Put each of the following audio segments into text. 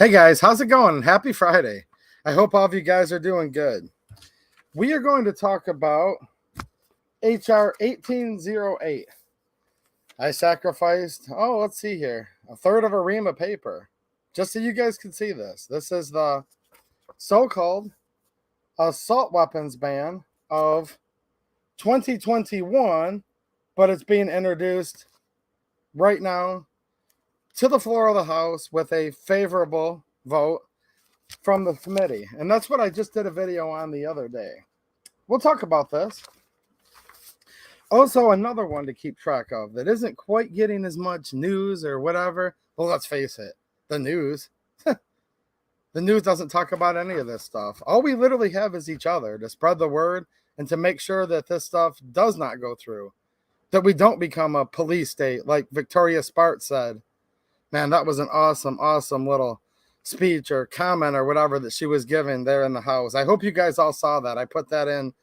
Hey guys, how's it going? Happy Friday. I hope all of you guys are doing good. We are going to talk about HR2814. I sacrificed, let's see here, a third of a ream of paper just so you guys can see this. This is the so-called assault weapons ban of 2021, but it's being introduced right now to the floor of the House with a favorable vote from the committee. And that's what I just did a video on the other day. We'll talk about this. Also, another one to keep track of that isn't quite getting as much news or whatever. Well, let's face it, the news. The news doesn't talk about any of this stuff. All we literally have is each other to spread the word and to make sure that this stuff does not go through, that we don't become a police state like Victoria Spart said. Man, that was an awesome little speech or comment or whatever that she was giving there in the House. I hope you guys all saw that. I put that in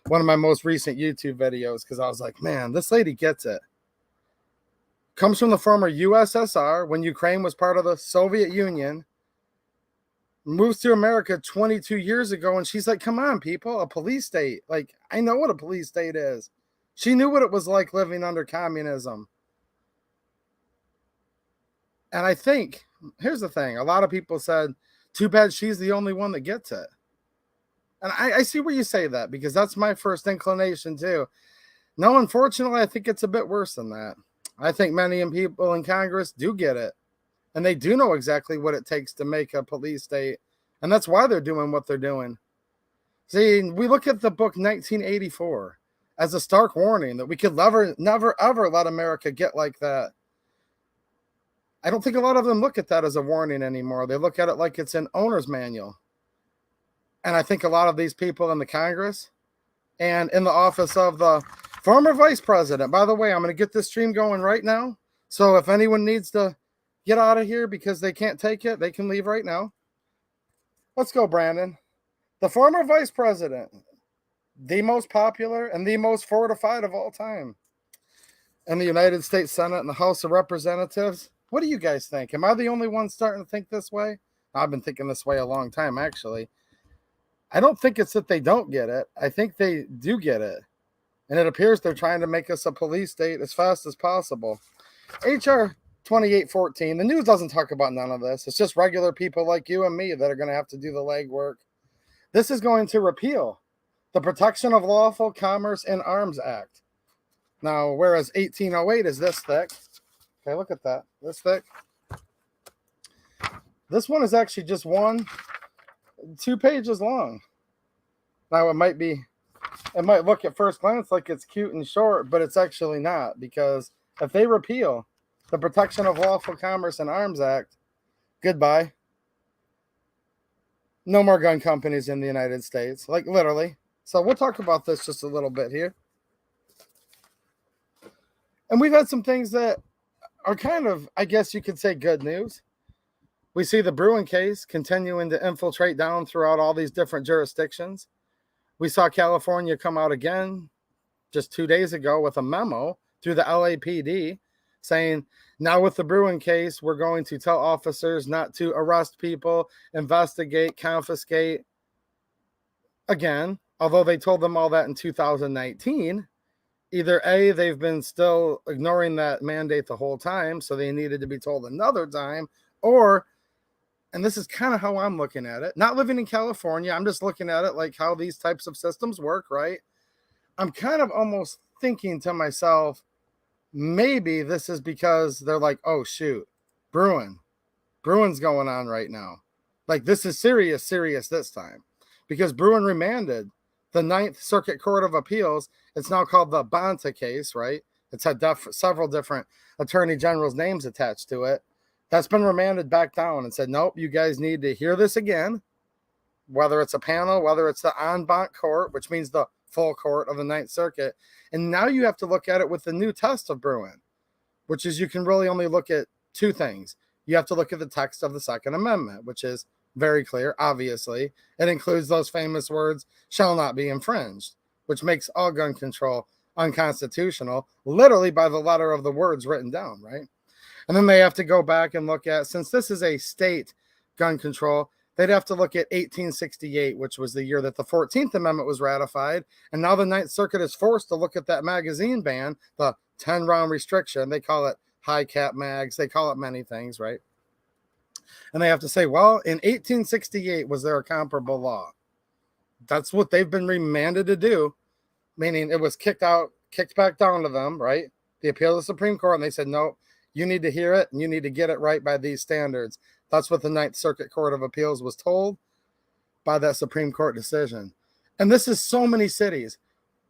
one of my most recent YouTube videos because I was like, man, this lady gets it. Comes from the former USSR when Ukraine was part of the Soviet Union. Moves to America 22 years ago, and she's like, come on, people, a police state. Like, I know what a police state is. She knew what it was like living under communism. And I think, here's the thing, a lot of people said, too bad she's the only one that gets it. And I see where you say that, because that's my first inclination too. No, unfortunately, I think it's a bit worse than that. I think many people in Congress do get it. And they do know exactly what it takes to make a police state. And that's why they're doing what they're doing. See, we look at the book 1984 as a stark warning that we could never, ever let America get like that. I don't think a lot of them look at that as a warning anymore. They look at it like it's an owner's manual. And I think a lot of these people in the Congress and in the office of the former vice president, by the way, I'm going to get this stream going right now. So if anyone needs to get out of here because they can't take it, they can leave right now. Let's go, Brandon. The former vice president, the most popular and the most fortified of all time in the United States Senate and the House of Representatives. What do you guys think? Am I the only one starting to think this way? I've been thinking this way a long time, actually. I don't think it's that they don't get it. I think they do get it. And it appears they're trying to make us a police state as fast as possible. HR 2814, the news doesn't talk about none of this. It's just regular people like you and me that are going to have to do the legwork. This is going to repeal the Protection of Lawful Commerce in Arms Act. Now, whereas 1808 is this thick. Okay, look at that. This thick. This one is actually just 2 pages long. Now, it might look at first glance like it's cute and short, but it's actually not, because if they repeal the Protection of Lawful Commerce and Arms Act, goodbye. No more gun companies in the United States, like literally. So we'll talk about this just a little bit here. And we've had some things that are kind of, I guess you could say, good news. We see the Bruin case continuing to infiltrate down throughout all these different jurisdictions. We saw California come out again just 2 days ago with a memo through the LAPD saying, now with the Bruin case, we're going to tell officers not to arrest people, investigate, confiscate. Again, although they told them all that in 2019, either A, they've been still ignoring that mandate the whole time, so they needed to be told another time, or, and this is kind of how I'm looking at it, not living in California, I'm just looking at it like how these types of systems work, right? I'm kind of almost thinking to myself, maybe this is because they're like, oh, shoot, Bruin's going on right now. Like, this is serious this time. Because Bruin remanded the Ninth Circuit Court of Appeals. It's now called the Bonta case, right? It's had several different attorney generals' names attached to it. That's been remanded back down and said, nope, you guys need to hear this again, whether it's a panel, whether it's the en banc court, which means the full court of the Ninth Circuit. And now you have to look at it with the new test of Bruin, which is you can really only look at 2 things. You have to look at the text of the Second Amendment, which is very clear, obviously. It includes those famous words, shall not be infringed, which makes all gun control unconstitutional, literally by the letter of the words written down, right? And then they have to go back and look at, since this is a state gun control, they'd have to look at 1868, which was the year that the 14th Amendment was ratified. And now the Ninth Circuit is forced to look at that magazine ban, the 10-round restriction. They call it high cap mags. They call it many things, right? And they have to say, well, in 1868, was there a comparable law? That's what they've been remanded to do, meaning it was kicked back down to them, right? The appeal to the Supreme Court, and they said, no, you need to hear it, and you need to get it right by these standards. That's what the Ninth Circuit Court of Appeals was told by that Supreme Court decision. And this is so many cities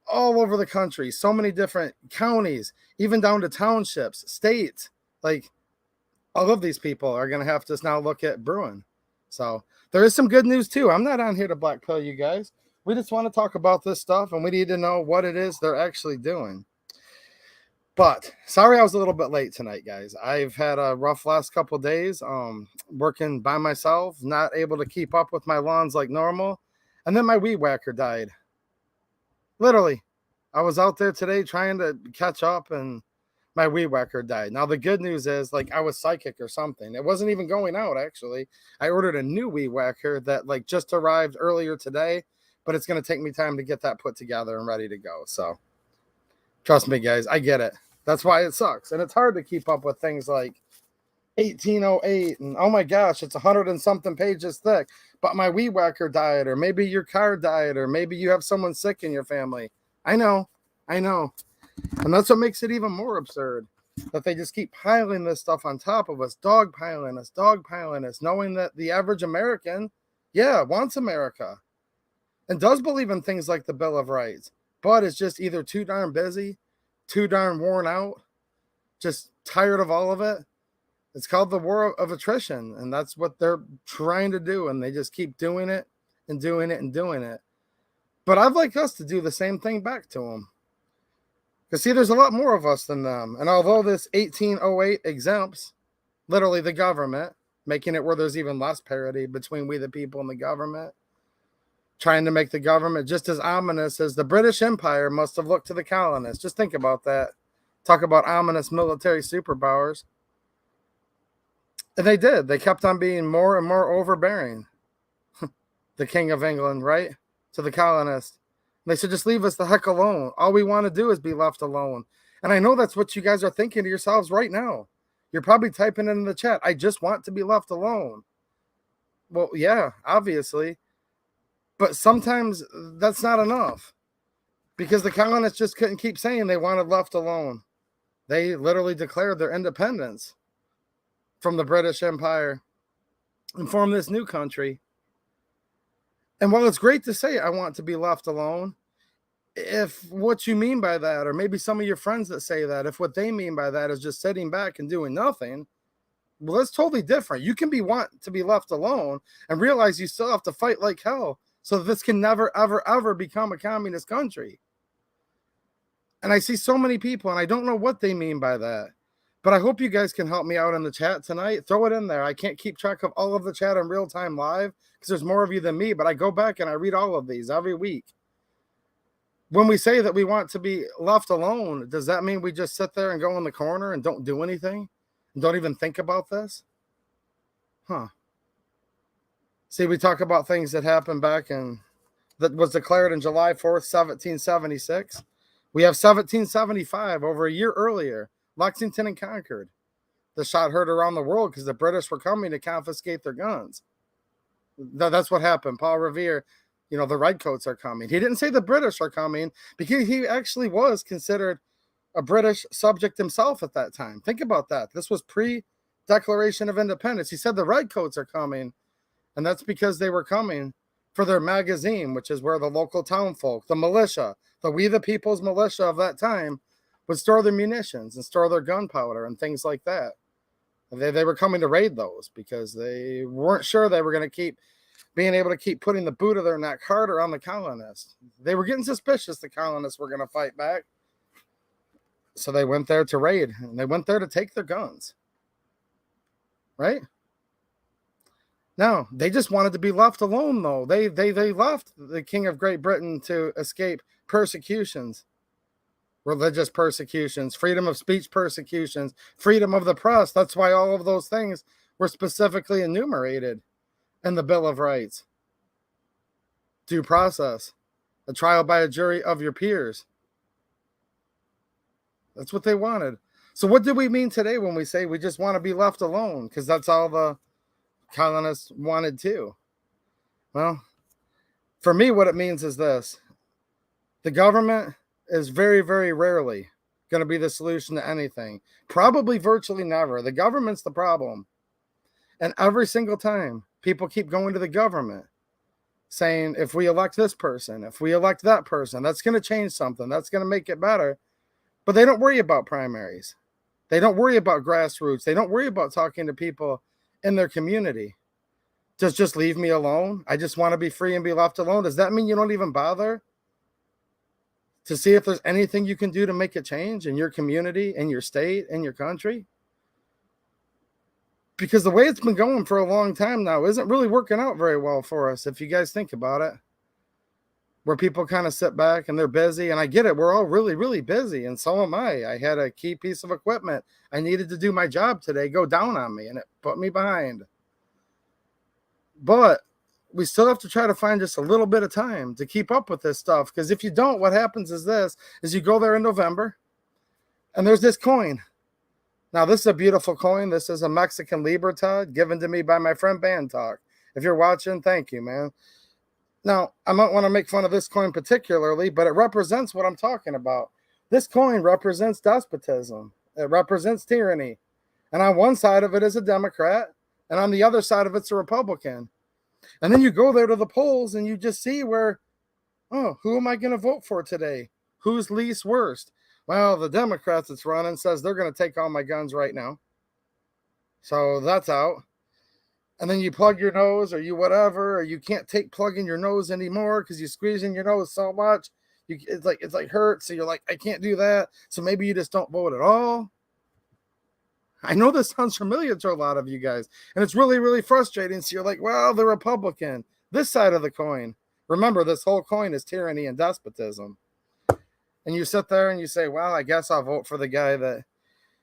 all over the country, so many different counties, even down to townships, states. Like, all of these people are going to have to now look at Bruin. So there is some good news too. I'm not on here to black pill you guys. We just want to talk about this stuff, and we need to know what it is they're actually doing. But sorry I was a little bit late tonight, guys. I've had a rough last couple of days, working by myself, not able to keep up with my lawns like normal. And then my weed whacker died. Literally, I was out there today trying to catch up, and my weed whacker died. Now, the good news is, like, I was psychic or something. It wasn't even going out, actually. I ordered a new weed whacker that, like, just arrived earlier today, but it's going to take me time to get that put together and ready to go. So, trust me, guys, I get it. That's why it sucks. And it's hard to keep up with things like 1808 and, oh my gosh, it's 100 and something pages thick. But my weed whacker died, or maybe your car died, or maybe you have someone sick in your family. I know. And that's what makes it even more absurd, that they just keep piling this stuff on top of us, dogpiling us, knowing that the average American, wants America and does believe in things like the Bill of Rights, but is just either too darn busy, too darn worn out, just tired of all of it. It's called the war of attrition, and that's what they're trying to do, and they just keep doing it and doing it and doing it. But I'd like us to do the same thing back to them. Because, see, there's a lot more of us than them. And although this 1808 exempts literally the government, making it where there's even less parity between we the people and the government, trying to make the government just as ominous as the British Empire must have looked to the colonists. Just think about that. Talk about ominous military superpowers. And they did. They kept on being more and more overbearing. The King of England, right? To the colonists. They said, just leave us the heck alone. All we want to do is be left alone. And I know that's what you guys are thinking to yourselves right now. You're probably typing in the chat, I just want to be left alone. Well, yeah, obviously. But sometimes that's not enough. Because the colonists just couldn't keep saying they wanted left alone. They literally declared their independence from the British Empire and formed this new country. And while it's great to say I want to be left alone, if what you mean by that, or maybe some of your friends that say that, if what they mean by that is just sitting back and doing nothing, well, that's totally different. You can want to be left alone and realize you still have to fight like hell so that this can never, ever, ever become a communist country. And I see so many people, and I don't know what they mean by that. But I hope you guys can help me out in the chat tonight. Throw it in there. I can't keep track of all of the chat in real time live because there's more of you than me, but I go back and I read all of these every week. When we say that we want to be left alone, does that mean we just sit there and go in the corner and don't do anything? And don't even think about this? See, we talk about things that happened back in, that was declared in July 4th, 1776. We have 1775, over a year earlier. Lexington and Concord. The shot heard around the world because the British were coming to confiscate their guns. That's what happened. Paul Revere, the redcoats are coming. He didn't say the British are coming because he actually was considered a British subject himself at that time. Think about that. This was pre-Declaration of Independence. He said the redcoats are coming, and that's because they were coming for their magazine, which is where the local town folk, the militia, the We the People's militia of that time, would store their munitions and store their gunpowder and things like that. They were coming to raid those because they weren't sure they were going to keep being able to keep putting the boot of their neck harder on the colonists. They were getting suspicious the colonists were going to fight back. So they went there to raid, and they went there to take their guns. Right? No, they just wanted to be left alone, though. They left the King of Great Britain to escape persecutions. Religious persecutions, freedom of speech persecutions, freedom of the press. That's why all of those things were specifically enumerated and the Bill of Rights. Due process, a trial by a jury of your peers. That's what they wanted. So what do we mean today when we say we just want to be left alone? Because that's all the colonists wanted too. Well, for me, what it means is this. The government is very, very rarely going to be the solution to anything. Probably virtually never. The government's the problem. And every single time, people keep going to the government saying, if we elect this person, if we elect that person, that's going to change something. That's going to make it better. But they don't worry about primaries. They don't worry about grassroots. They don't worry about talking to people in their community. Just leave me alone. I just want to be free and be left alone. Does that mean you don't even bother to see if there's anything you can do to make a change in your community, in your state, in your country? Because the way it's been going for a long time now isn't really working out very well for us, if you guys think about it. Where people kind of sit back and they're busy. And I get it. We're all really, really busy. And so am I. I had a key piece of equipment I needed to do my job today go down on me, and it put me behind. But we still have to try to find just a little bit of time to keep up with this stuff. Because if you don't, what happens is you go there in November and there's this coin. Now, this is a beautiful coin. This is a Mexican Libertad given to me by my friend Bantalk. If you're watching, thank you, man. Now, I might want to make fun of this coin particularly, but it represents what I'm talking about. This coin represents despotism. It represents tyranny. And on one side of it is a Democrat, and on the other side of it's a Republican. And then you go there to the polls and you just see where, oh, who am I going to vote for today? Who's least worst? Well, the Democrats that's running says they're going to take all my guns right now. So that's out. And then you plug your nose or you whatever, or you can't take plugging your nose anymore because you're squeezing your nose so much. It's like hurt. So you're like, I can't do that. So maybe you just don't vote at all. I know this sounds familiar to a lot of you guys, and it's really, really frustrating. So you're like, well, the Republican, this side of the coin. Remember, this whole coin is tyranny and despotism. And you sit there and you say, well, I guess I'll vote for the guy that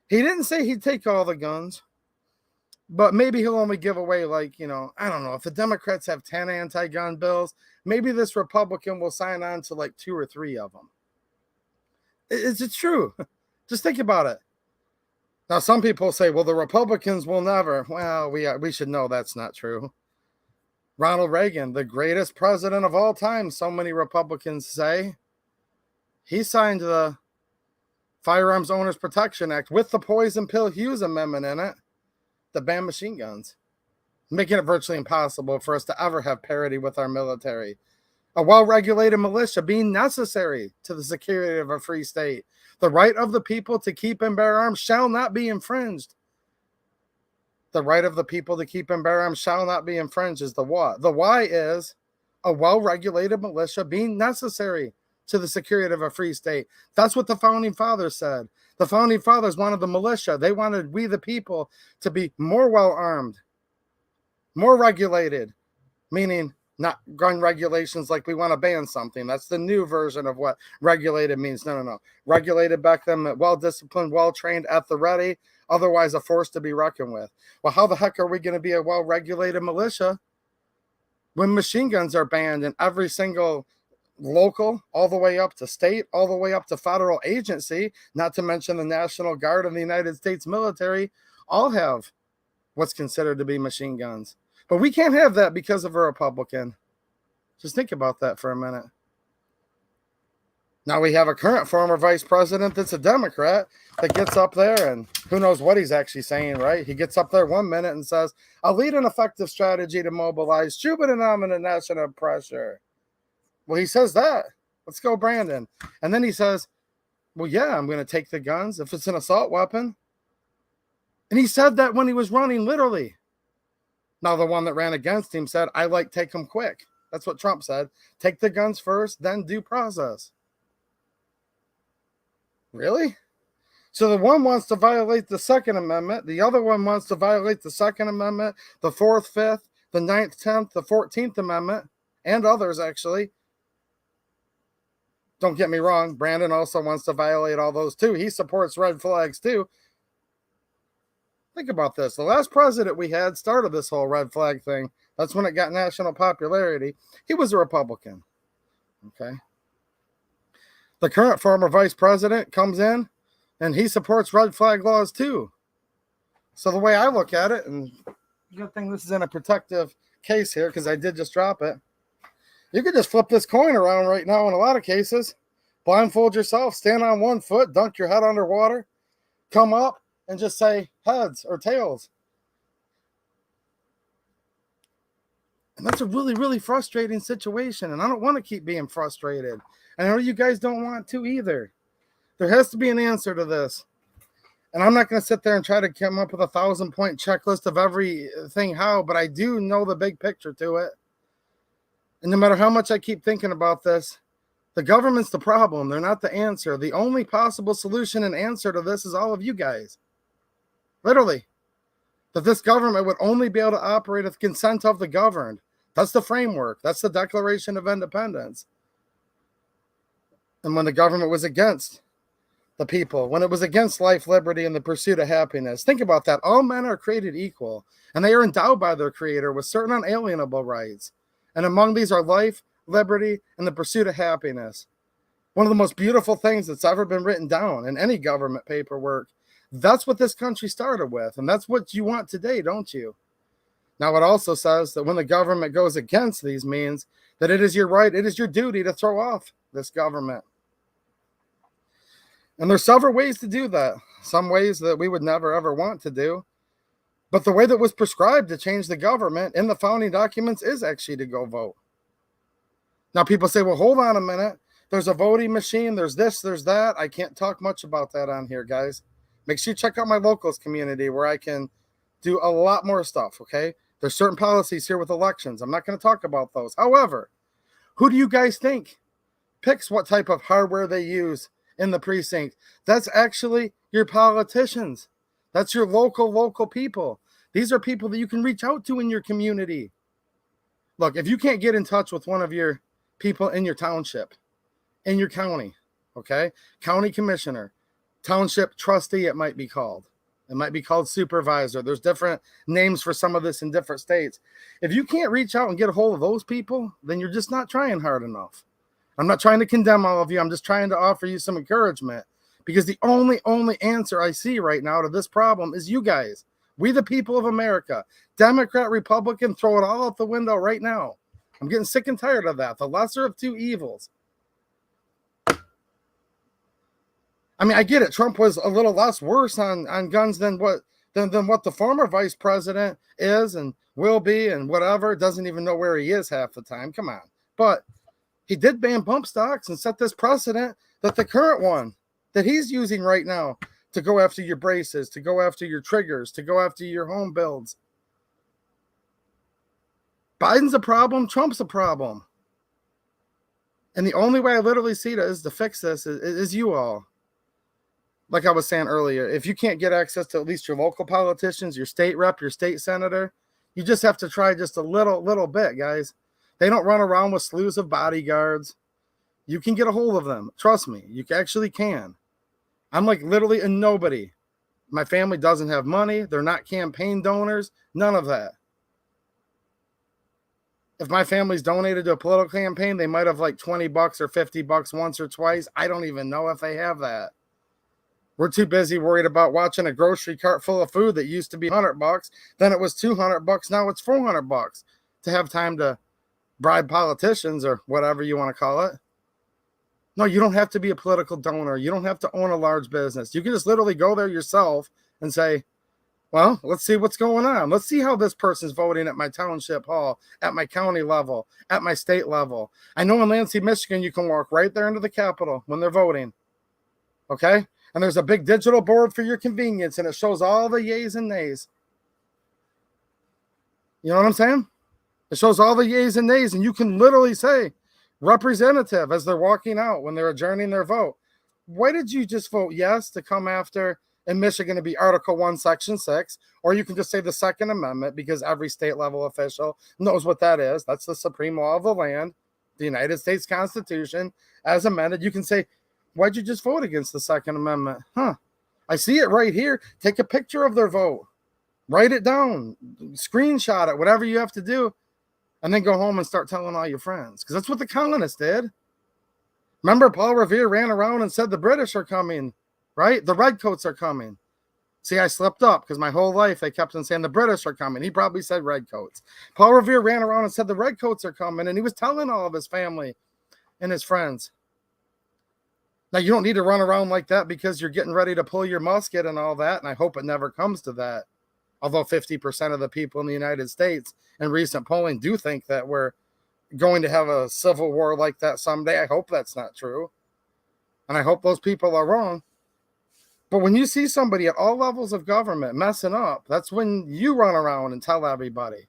he didn't say he'd take all the guns, but maybe he'll only give away, like, I don't know, if the Democrats have 10 anti-gun bills, maybe this Republican will sign on to like 2 or 3 of them. It's true. Just think about it. Now, some people say, well, the Republicans will never. Well, we should know that's not true. Ronald Reagan, the greatest president of all time, so many Republicans say, he signed the Firearms Owners Protection Act with the Poison Pill Hughes Amendment in it to ban machine guns, making it virtually impossible for us to ever have parity with our military. A well-regulated militia being necessary to the security of a free state. The right of the people to keep and bear arms shall not be infringed. The right of the people to keep and bear arms shall not be infringed is the what? The why is a well-regulated militia being necessary to the security of a free state. That's what the Founding Fathers said. The Founding Fathers wanted the militia. They wanted we, the people, to be more well-armed, more regulated, meaning not gun regulations like we want to ban something. That's the new version of what regulated means. No. Regulated back then, well-disciplined, well-trained, at the ready, otherwise a force to be reckoned with. Well, how the heck are we going to be a well-regulated militia when machine guns are banned in every single local, all the way up to state, all the way up to federal agency, not to mention the National Guard and the United States military, all have what's considered to be machine guns. But we can't have that because of a Republican. Just think about that for a minute. Now we have a current former vice president that's a Democrat that gets up there and who knows what he's actually saying, right? He gets up there 1 minute and says, I'll lead an effective strategy to mobilize stupid national pressure. Well, he says that. Let's go, Brandon. And then he says, well, yeah, I'm going to take the guns if it's an assault weapon. And he said that when he was running, literally. Now, the one that ran against him said, I like take them quick. That's what Trump said. Take the guns first, then due process. Really? So the one wants to violate the Second Amendment. The other one wants to violate the Second Amendment, the 4th, 5th, the 9th, 10th, the 14th Amendment, and others, actually. Don't get me wrong. Brandon also wants to violate all those too. He supports red flags too. Think about this. The last president we had started this whole red flag thing. That's when it got national popularity. He was a Republican. Okay. The current former vice president comes in and he supports red flag laws too. So the way I look at it, and good thing this is in a protective case here because I did just drop it. You could just flip this coin around right now in a lot of cases. Blindfold yourself, stand on one foot, dunk your head underwater, come up and just say heads or tails. And that's a really, really frustrating situation. And I don't want to keep being frustrated. And I know you guys don't want to either. There has to be an answer to this. And I'm not going to sit there and try to come up with a 1,000-point checklist of everything how, but I do know the big picture to it. And no matter how much I keep thinking about this, the government's the problem. They're not the answer. The only possible solution and answer to this is all of you guys. Literally. That this government would only be able to operate with consent of the governed. That's the framework. That's the Declaration of Independence. And when the government was against the people, when it was against life, liberty, and the pursuit of happiness. Think about that. All men are created equal, and they are endowed by their Creator with certain unalienable rights. And among these are life, liberty, and the pursuit of happiness. One of the most beautiful things that's ever been written down in any government paperwork. That's what this country started with, and that's what you want today, don't you? Now, it also says that when the government goes against these means, that it is your right, it is your duty to throw off this government. And there's several ways to do that. Some ways that we would never, ever want to do. But the way that was prescribed to change the government in the founding documents is actually to go vote. Now, people say, well, hold on a minute. There's a voting machine. There's this, there's that. I can't talk much about that on here, guys. Make sure you check out my locals community where I can do a lot more stuff, okay? There's certain policies here with elections. I'm not going to talk about those. However, who do you guys think picks what type of hardware they use in the precinct? That's actually your politicians. That's your local people. These are people that you can reach out to in your community. Look, if you can't get in touch with one of your people in your township, in your county, okay? County commissioner, township trustee, it might be called. It might be called supervisor. There's different names for some of this in different states. If you can't reach out and get a hold of those people, then you're just not trying hard enough. I'm not trying to condemn all of you. I'm just trying to offer you some encouragement because the only answer I see right now to this problem is you guys. We, the people of America, Democrat, Republican, throw it all out the window right now. I'm getting sick and tired of that. The lesser of two evils. I mean, I get it. Trump was a little less worse on guns than what the former vice president is and will be and whatever. Doesn't even know where he is half the time. Come on. But he did ban bump stocks and set this precedent that the current one that he's using right now to go after your braces, to go after your triggers, to go after your home builds. Biden's a problem. Trump's a problem. And the only way I literally see it is to fix this is you all. Like I was saying earlier, if you can't get access to at least your local politicians, your state rep, your state senator, you just have to try just a little bit, guys. They don't run around with slews of bodyguards. You can get a hold of them. Trust me, you actually can. I'm like literally a nobody. My family doesn't have money. They're not campaign donors. None of that. If my family's donated to a political campaign, they might have like $20 or $50 once or twice. I don't even know if they have that. We're too busy worried about watching a grocery cart full of food that used to be $100. Then it was $200. Now it's $400 to have time to bribe politicians or whatever you want to call it. No, you don't have to be a political donor. You don't have to own a large business. You can just literally go there yourself and say, well, let's see what's going on. Let's see how this person's voting at my township hall, at my county level, at my state level. I know in Lansing, Michigan, you can walk right there into the Capitol when they're voting. Okay? And there's a big digital board for your convenience, and it shows all the yays and nays. You know what I'm saying? It shows all the yays and nays, and you can literally say, representative, as they're walking out when they're adjourning their vote. Why did you just vote yes to come after in Michigan to be Article 1, Section 6? Or you can just say the Second Amendment because every state level official knows what that is. That's the supreme law of the land, the United States Constitution as amended. You can say, why'd you just vote against the Second Amendment? I see it right here. Take a picture of their vote. Write it down. Screenshot it. Whatever you have to do. and then go home and start telling all your friends, because that's what the colonists did. Remember, Paul Revere ran around and said the British are coming, right? The redcoats are coming. See, I slipped up because my whole life they kept on saying the British are coming. He probably said redcoats. Paul Revere ran around and said the redcoats are coming, and he was telling all of his family and his friends. Now, you don't need to run around like that because you're getting ready to pull your musket and all that, and I hope it never comes to that. Although 50% of the people in the United States in recent polling do think that we're going to have a civil war like that someday. I hope that's not true. And I hope those people are wrong. But when you see somebody at all levels of government messing up, that's when you run around and tell everybody.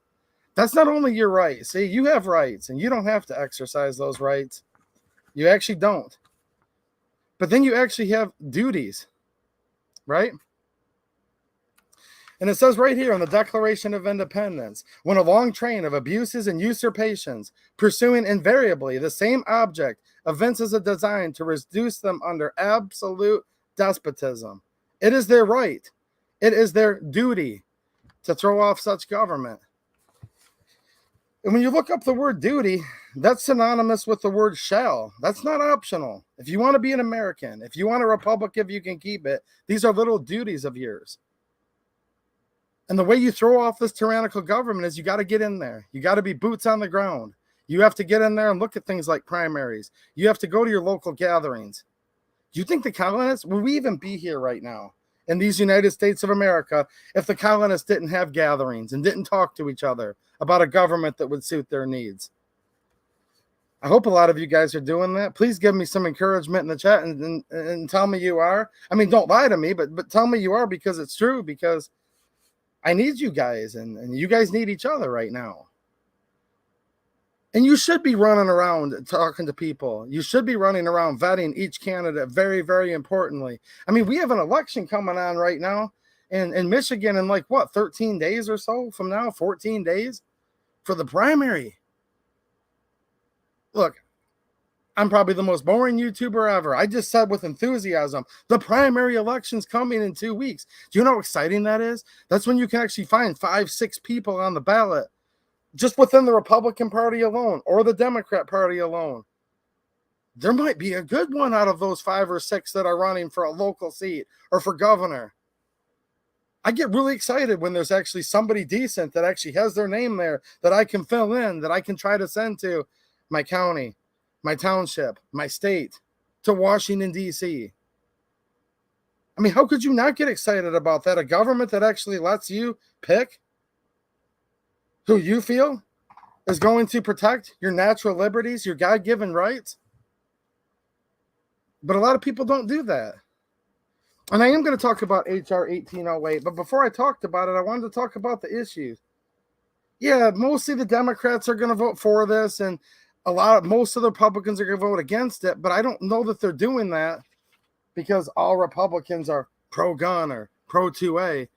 That's not only your right. See, you have rights, and you don't have to exercise those rights. You actually don't. But then you actually have duties, right? And it says right here in the Declaration of Independence, when a long train of abuses and usurpations, pursuing invariably the same object, evinces a design to reduce them under absolute despotism, it is their right, it is their duty to throw off such government. And when you look up the word duty, that's synonymous with the word shall. That's not optional. If you want to be an American, if you want a republic, if you can keep it, these are little duties of yours. And the way you throw off this tyrannical government is you got to get in there. You got to be boots on the ground. You have to get in there and look at things like primaries. You have to go to your local gatherings. Do you think the colonists, would we even be here right now in these United States of America if the colonists didn't have gatherings and didn't talk to each other about a government that would suit their needs? I hope a lot of you guys are doing that. Please give me some encouragement in the chat and tell me you are. I mean, don't lie to me, but tell me you are, because it's true, because I need you guys, and you guys need each other right now. And you should be running around talking to people. You should be running around vetting each candidate very, very importantly. I mean, we have an election coming on right now in Michigan in 13 days or so from now, 14 days for the primary. Look, I'm probably the most boring YouTuber ever. I just said with enthusiasm, the primary election's coming in 2 weeks. Do you know how exciting that is? That's when you can actually find 5-6 people on the ballot just within the Republican Party alone or the Democrat Party alone. There might be a good one out of those 5 or 6 that are running for a local seat or for governor. I get really excited when there's actually somebody decent that actually has their name there that I can fill in, that I can try to send to my county, my township, my state, to Washington, D.C. I mean, how could you not get excited about that? A government that actually lets you pick who you feel is going to protect your natural liberties, your God-given rights. But a lot of people don't do that. And I am going to talk about HR2814, but before I talked about it, I wanted to talk about the issues. Yeah, mostly the Democrats are going to vote for this, and most of the Republicans are going to vote against it, but I don't know that they're doing that because all Republicans are pro-gun or pro-2A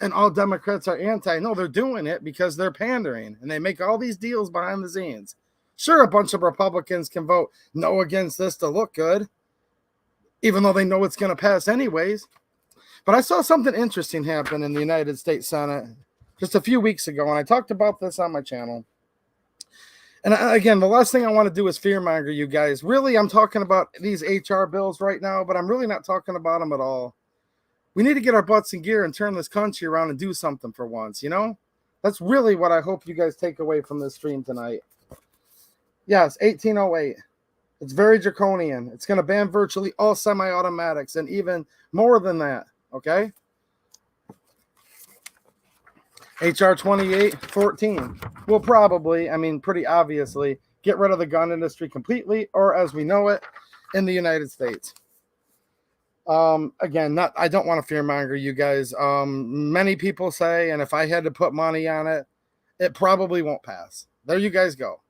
and all Democrats are anti. No, they're doing it because they're pandering and they make all these deals behind the scenes. Sure, a bunch of Republicans can vote no against this to look good, even though they know it's going to pass anyways. But I saw something interesting happen in the United States Senate just a few weeks ago, and I talked about this on my channel. And again, the last thing I want to do is fearmonger you guys. Really, I'm talking about these HR bills right now, but I'm really not talking about them at all. We need to get our butts in gear and turn this country around and do something for once, you know? That's really what I hope you guys take away from this stream tonight. Yes, 1808. It's very draconian. It's going to ban virtually all semi-automatics and even more than that, okay? HR2814 will probably, pretty obviously, get rid of the gun industry completely, or as we know it in the United States. Again, I don't want to fearmonger you guys. Many people say, and if I had to put money on it, it probably won't pass. There you guys go.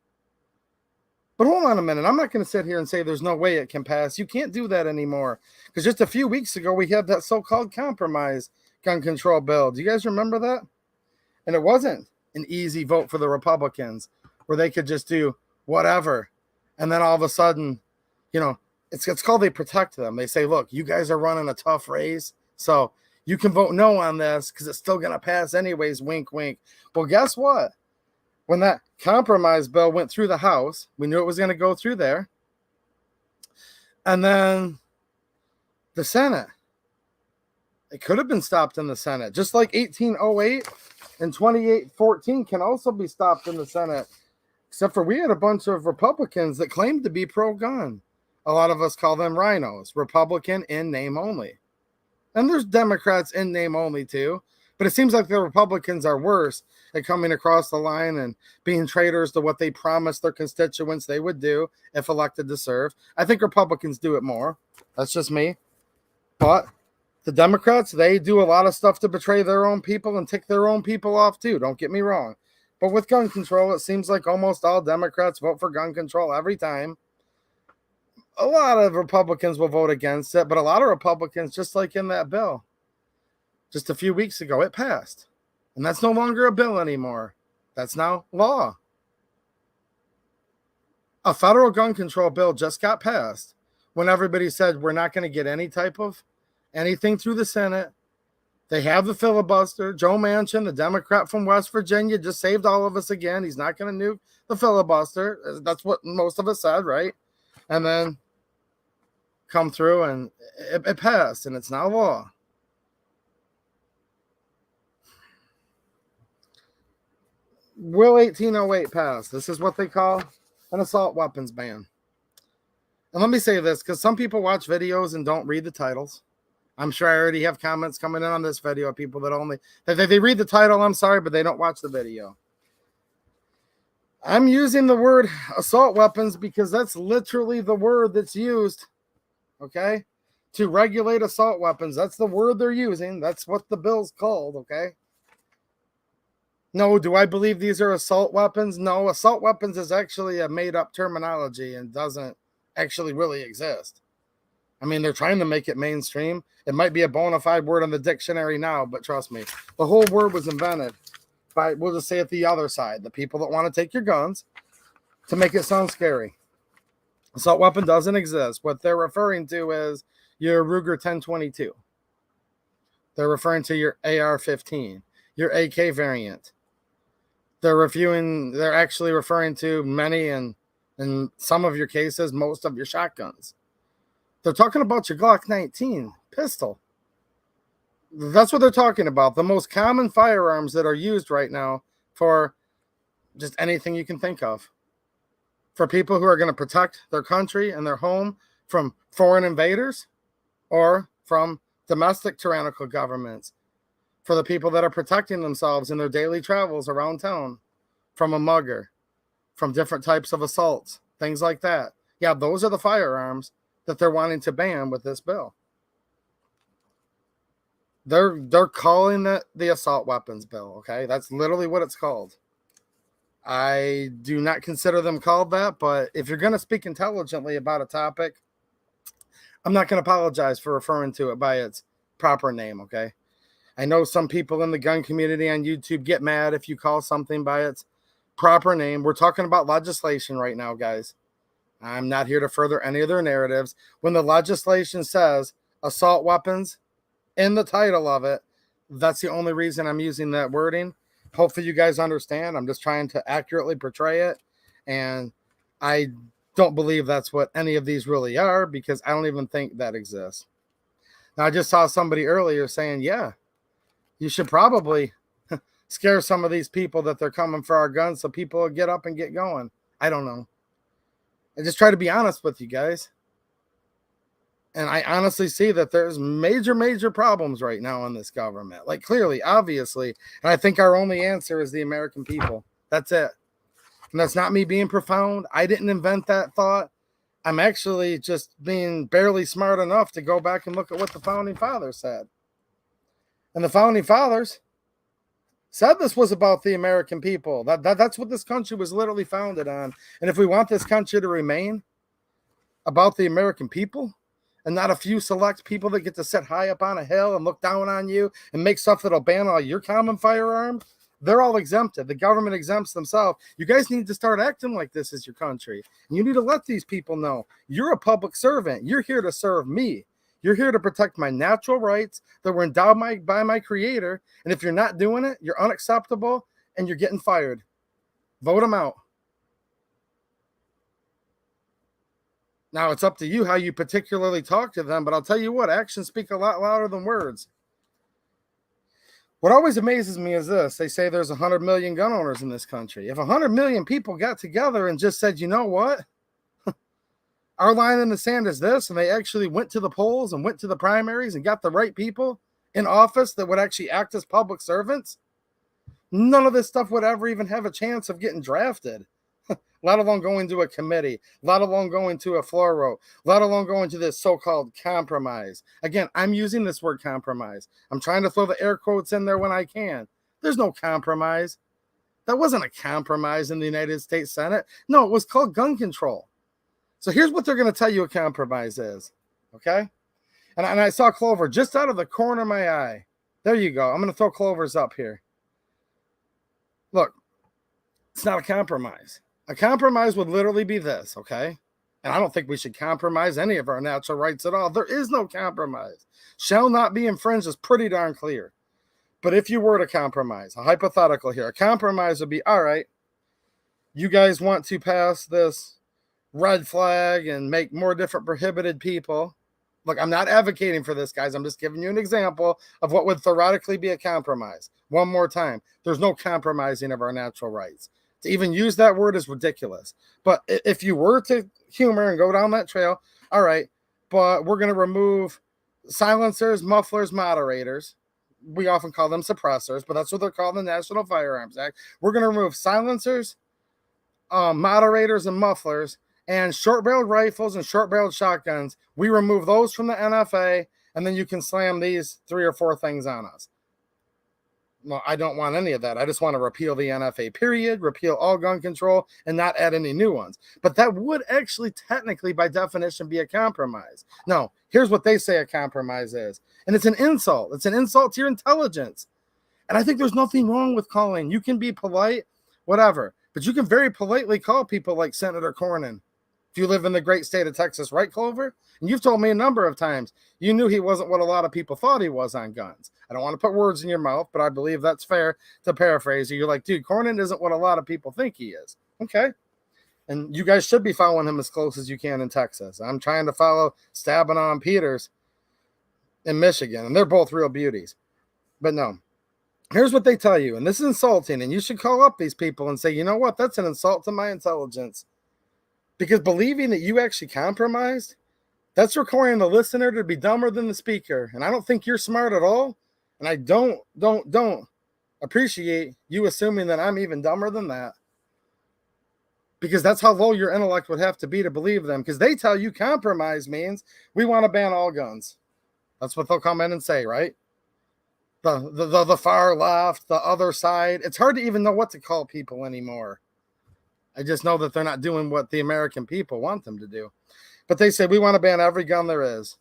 But hold on a minute. I'm not going to sit here and say there's no way it can pass. You can't do that anymore. Because just a few weeks ago, we had that so-called compromise gun control bill. Do you guys remember that? And it wasn't an easy vote for the Republicans where they could just do whatever. And then all of a sudden, it's called they protect them. They say, look, you guys are running a tough race, so you can vote no on this because it's still going to pass anyways, wink, wink. Well, guess what? When that compromise bill went through the House. We knew it was going to go through there. And then the Senate. It could have been stopped in the Senate. Just like 1808 and 2814 can also be stopped in the Senate. Except for we had a bunch of Republicans that claimed to be pro-gun. A lot of us call them rhinos. Republican in name only. And there's Democrats in name only too. But it seems like the Republicans are worse at coming across the line and being traitors to what they promised their constituents they would do if elected to serve. I think Republicans do it more. That's just me. But the Democrats, they do a lot of stuff to betray their own people and tick their own people off too. Don't get me wrong. But with gun control, it seems like almost all Democrats vote for gun control every time. A lot of Republicans will vote against it, but a lot of Republicans, just like in that bill, just a few weeks ago, it passed. And that's no longer a bill anymore. That's now law. A federal gun control bill just got passed when everybody said we're not going to get any type of anything through the Senate. They have the filibuster. Joe Manchin, the Democrat from West Virginia, just saved all of us again. He's not going to nuke the filibuster. That's what most of us said, right? And then come through and it passed, and it's now law. Will 1808 pass? This is what they call an assault weapons ban. And let me say this, because some people watch videos and don't read the titles. I'm sure I already have comments coming in on this video of people that only they read the title, I'm sorry, but they don't watch the video. I'm using the word assault weapons because that's literally the word that's used, okay, to regulate assault weapons. That's the word they're using. That's what the bill's called, okay? No, do I believe these are assault weapons? No, assault weapons is actually a made-up terminology and doesn't actually really exist. I mean, they're trying to make it mainstream. It might be a bona fide word in the dictionary now, but trust me, the whole word was invented by, we'll just say it the other side, the people that want to take your guns to make it sound scary. Assault weapon doesn't exist. What they're referring to is your Ruger 1022. They're referring to your AR-15, your AK variant. They're actually referring to many and in some of your cases, most of your shotguns. They're talking about your Glock 19 pistol. That's what they're talking about. The most common firearms that are used right now for just anything you can think of. For people who are going to protect their country and their home from foreign invaders or from domestic tyrannical governments. For the people that are protecting themselves in their daily travels around town from a mugger, from different types of assaults, things like that. Yeah, those are the firearms that they're wanting to ban with this bill. They're calling it the assault weapons bill, okay? That's literally what it's called. I do not consider them called that, but if you're going to speak intelligently about a topic, I'm not going to apologize for referring to it by its proper name, okay? I know some people in the gun community on YouTube get mad if you call something by its proper name. We're talking about legislation right now, guys. I'm not here to further any of their narratives. When the legislation says assault weapons in the title of it, that's the only reason I'm using that wording. Hopefully you guys understand. I'm just trying to accurately portray it. And I don't believe that's what any of these really are because I don't even think that exists. Now, I just saw somebody earlier saying, yeah, you should probably scare some of these people that they're coming for our guns so people will get up and get going. I don't know. I just try to be honest with you guys. And I honestly see that there's major problems right now in this government. Like clearly, obviously. And I think our only answer is the American people. That's it. And that's not me being profound. I didn't invent that thought. I'm actually just being barely smart enough to go back and look at what the Founding Fathers said. And the Founding Fathers said this was about the American people. That's what this country was literally founded on. And if we want this country to remain about the American people and not a few select people that get to sit high up on a hill and look down on you and make stuff that'll ban all your common firearms, they're all exempted. The government exempts themselves. You guys need to start acting like this is your country. And you need to let these people know you're a public servant. You're here to serve me. You're here to protect my natural rights that were endowed by my creator. And if you're not doing it, you're unacceptable and you're getting fired. Vote them out. Now, it's up to you how you particularly talk to them, but I'll tell you what, actions speak a lot louder than words. What always amazes me is this. They say there's 100 million gun owners in this country. If 100 million people got together and just said, you know what? Our line in the sand is this, and they actually went to the polls and went to the primaries and got the right people in office that would actually act as public servants, none of this stuff would ever even have a chance of getting drafted, let alone going to a committee, let alone going to a floor vote, let alone going to this so-called compromise. Again, I'm using this word compromise. I'm trying to throw the air quotes in there when I can. There's no compromise. That wasn't a compromise in the United States Senate. No, it was called gun control. So here's what they're going to tell you a compromise is, okay? And I saw Clover just out of the corner of my eye. There you go. I'm going to throw Clovers up here. Look, it's not a compromise. A compromise would literally be this, okay? And I don't think we should compromise any of our natural rights at all. There is no compromise. Shall not be infringed is pretty darn clear. But if you were to compromise, a hypothetical here, a compromise would be, all right, you guys want to pass this red flag and make more different prohibited people. Look, I'm not advocating for this, guys. I'm just giving you an example of what would theoretically be a compromise. One more time, there's no compromising of our natural rights. To even use that word is ridiculous. But if you were to humor and go down that trail, all right, but we're going to remove silencers, mufflers, moderators. We often call them suppressors, but that's what they're called in the National Firearms Act. We're going to remove silencers, moderators, and mufflers, and short-barreled rifles and short-barreled shotguns. We remove those from the NFA, and then you can slam these 3 or 4 things on us. Well, I don't want any of that. I just want to repeal the NFA, period, repeal all gun control, and not add any new ones. But that would actually technically, by definition, be a compromise. No, here's what they say a compromise is. And it's an insult. It's an insult to your intelligence. And I think there's nothing wrong with calling. You can be polite, whatever. But you can very politely call people like Senator Cornyn. If you live in the great state of Texas, right, Clover? And you've told me a number of times you knew he wasn't what a lot of people thought he was on guns. I don't want to put words in your mouth, but I believe that's fair to paraphrase you. You're like, dude, Cornyn isn't what a lot of people think he is. Okay. And you guys should be following him as close as you can in Texas. I'm trying to follow Stabenow Peters in Michigan, and they're both real beauties. But no, here's what they tell you, and this is insulting, and you should call up these people and say, you know what, that's an insult to my intelligence. Because believing that you actually compromised, that's requiring the listener to be dumber than the speaker. And I don't think you're smart at all. And I don't appreciate you assuming that I'm even dumber than that. Because that's how low your intellect would have to be to believe them. Because they tell you compromise means we want to ban all guns. That's what they'll come in and say, right? The far left, the other side. It's hard to even know what to call people anymore. I just know that they're not doing what the American people want them to do. But they say, we want to ban every gun there is.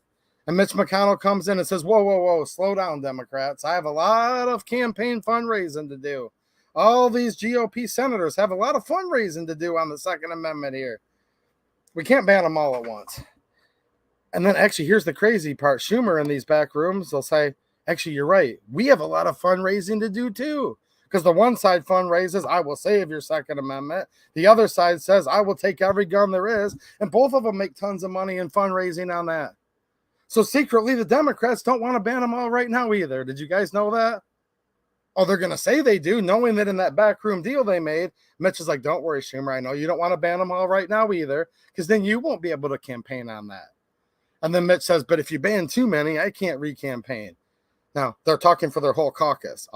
And Mitch McConnell comes in and says, whoa, slow down, Democrats. I have a lot of campaign fundraising to do. All these GOP senators have a lot of fundraising to do on the Second Amendment here. We can't ban them all at once. And then actually, here's the crazy part. Schumer in these back rooms, they'll say, actually, you're right. We have a lot of fundraising to do too. Because the one side fundraises, I will save your Second Amendment. The other side says, I will take every gun there is. And both of them make tons of money in fundraising on that. So secretly, the Democrats don't want to ban them all right now either. Did you guys know that? Oh, they're going to say they do, knowing that in that backroom deal they made, Mitch is like, don't worry, Schumer. I know you don't want to ban them all right now either, because then you won't be able to campaign on that. And then Mitch says, but if you ban too many, I can't re-campaign. Now, they're talking for their whole caucus.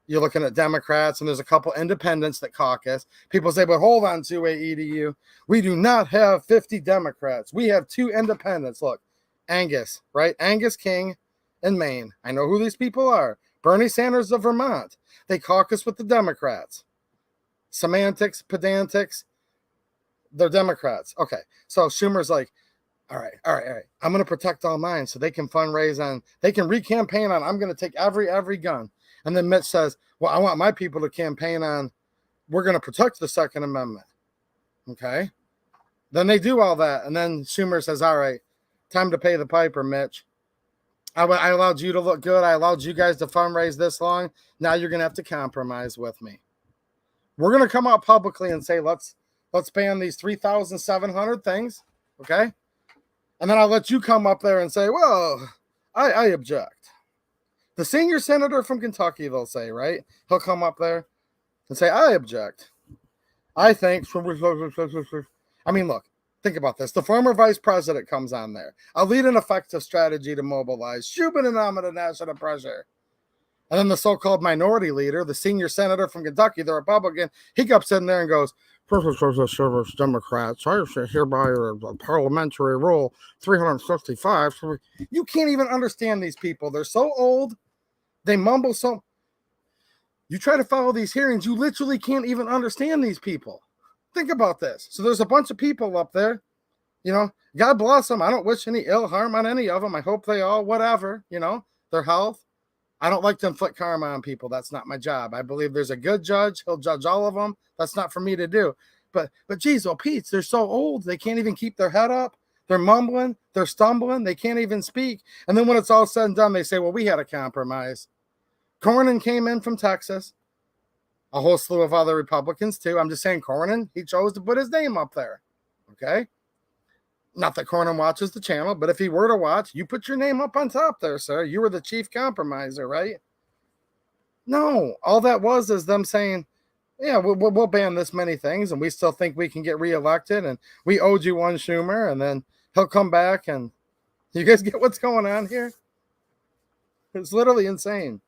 You're looking at Democrats, and there's a couple independents that caucus. People say, but hold on to EDU. We do not have 50 Democrats. We have 2 independents. Look, Angus, right? Angus King in Maine. I know who these people are. Bernie Sanders of Vermont. They caucus with the Democrats. Semantics, pedantics, they're Democrats. Okay, so Schumer's like, all right. I'm going to protect all mine so they can fundraise on, they can re-campaign on, I'm going to take every gun. And then Mitch says, well, I want my people to campaign on, we're going to protect the Second Amendment. Okay. Then they do all that. And then Schumer says, all right, time to pay the piper, Mitch. I allowed you to look good. I allowed you guys to fundraise this long. Now you're going to have to compromise with me. We're going to come out publicly and say, let's ban these 3,700 things, okay? And then I'll let you come up there and say, well, I object. The senior senator from Kentucky, they'll say, right? He'll come up there and say, I object. I think. I mean, look, think about this. The former vice president comes on there. I'll lead an effective strategy to mobilize Cuban and national pressure. And then the so-called minority leader, the senior senator from Kentucky, the Republican, he comes in there and goes, Democrats, I hereby parliamentary rule 365. You can't even understand these people. They're so old. They mumble so. You try to follow these hearings, you literally can't even understand these people. Think about this. So there's a bunch of people up there, you know, God bless them. I don't wish any ill harm on any of them. I hope they all, whatever, you know, their health. I don't like to inflict karma on people. That's not my job. I believe there's a good judge. He'll judge all of them. That's not for me to do. But geez, oh, Pete, they're so old. They can't even keep their head up. They're mumbling. They're stumbling. They can't even speak. And then when it's all said and done, they say, well, we had a compromise. Cornyn came in from Texas. A whole slew of other Republicans, too. I'm just saying Cornyn, he chose to put his name up there. Okay? Not that Cornyn watches the channel, but if he were to watch, you put your name up on top there, sir. You were the chief compromiser, right? No. All that was is them saying, yeah, we'll ban this many things, and we still think we can get reelected, and we owed you one, Schumer, and then he'll come back, and you guys get what's going on here? It's literally insane.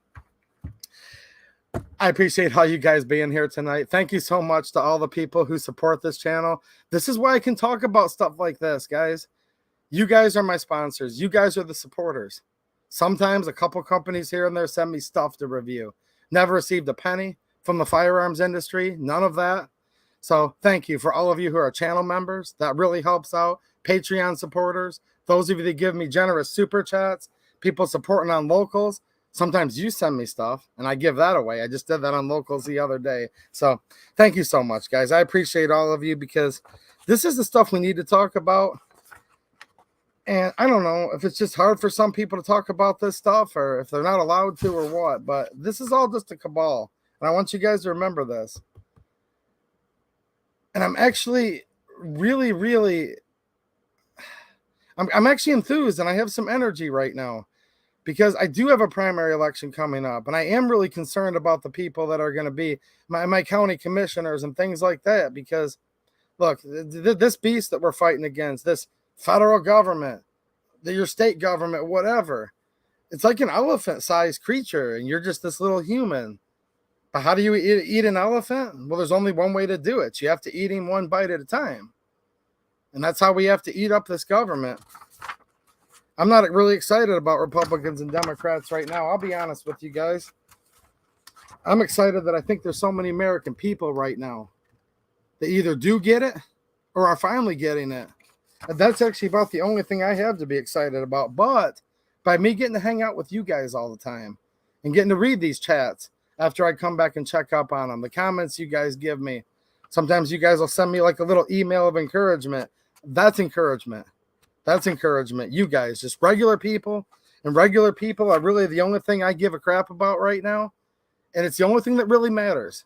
I appreciate all you guys being here tonight. Thank you so much to all the people who support this channel. This is why I can talk about stuff like this, guys. You guys are my sponsors. You guys are the supporters. Sometimes a couple companies here and there send me stuff to review. Never received a penny from the firearms industry. None of that. So thank you for all of you who are channel members. That really helps out. Patreon supporters. Those of you that give me generous super chats. People supporting on locals. Sometimes you send me stuff, and I give that away. I just did that on locals the other day. So thank you so much, guys. I appreciate all of you because this is the stuff we need to talk about. And I don't know if it's just hard for some people to talk about this stuff or if they're not allowed to or what, but this is all just a cabal. And I want you guys to remember this. And I'm actually really, I'm actually enthused and I have some energy right now. Because I do have a primary election coming up, and I am really concerned about the people that are going to be my county commissioners and things like that. Because, look, this beast that we're fighting against, this federal government, your state government, whatever, it's like an elephant-sized creature, and you're just this little human. But how do you eat an elephant? Well, there's only one way to do it. You have to eat him one bite at a time. And that's how we have to eat up this government. I'm not really excited about Republicans and Democrats right now. I'll be honest with you guys. I'm excited that I think there's so many American people right now that either do get it or are finally getting it. And that's actually about the only thing I have to be excited about. But by me getting to hang out with you guys all the time and getting to read these chats after I come back and check up on them, the comments you guys give me, sometimes you guys will send me like a little email of encouragement. That's encouragement. That's encouragement. You guys, just regular people, and regular people are really the only thing I give a crap about right now. And it's the only thing that really matters.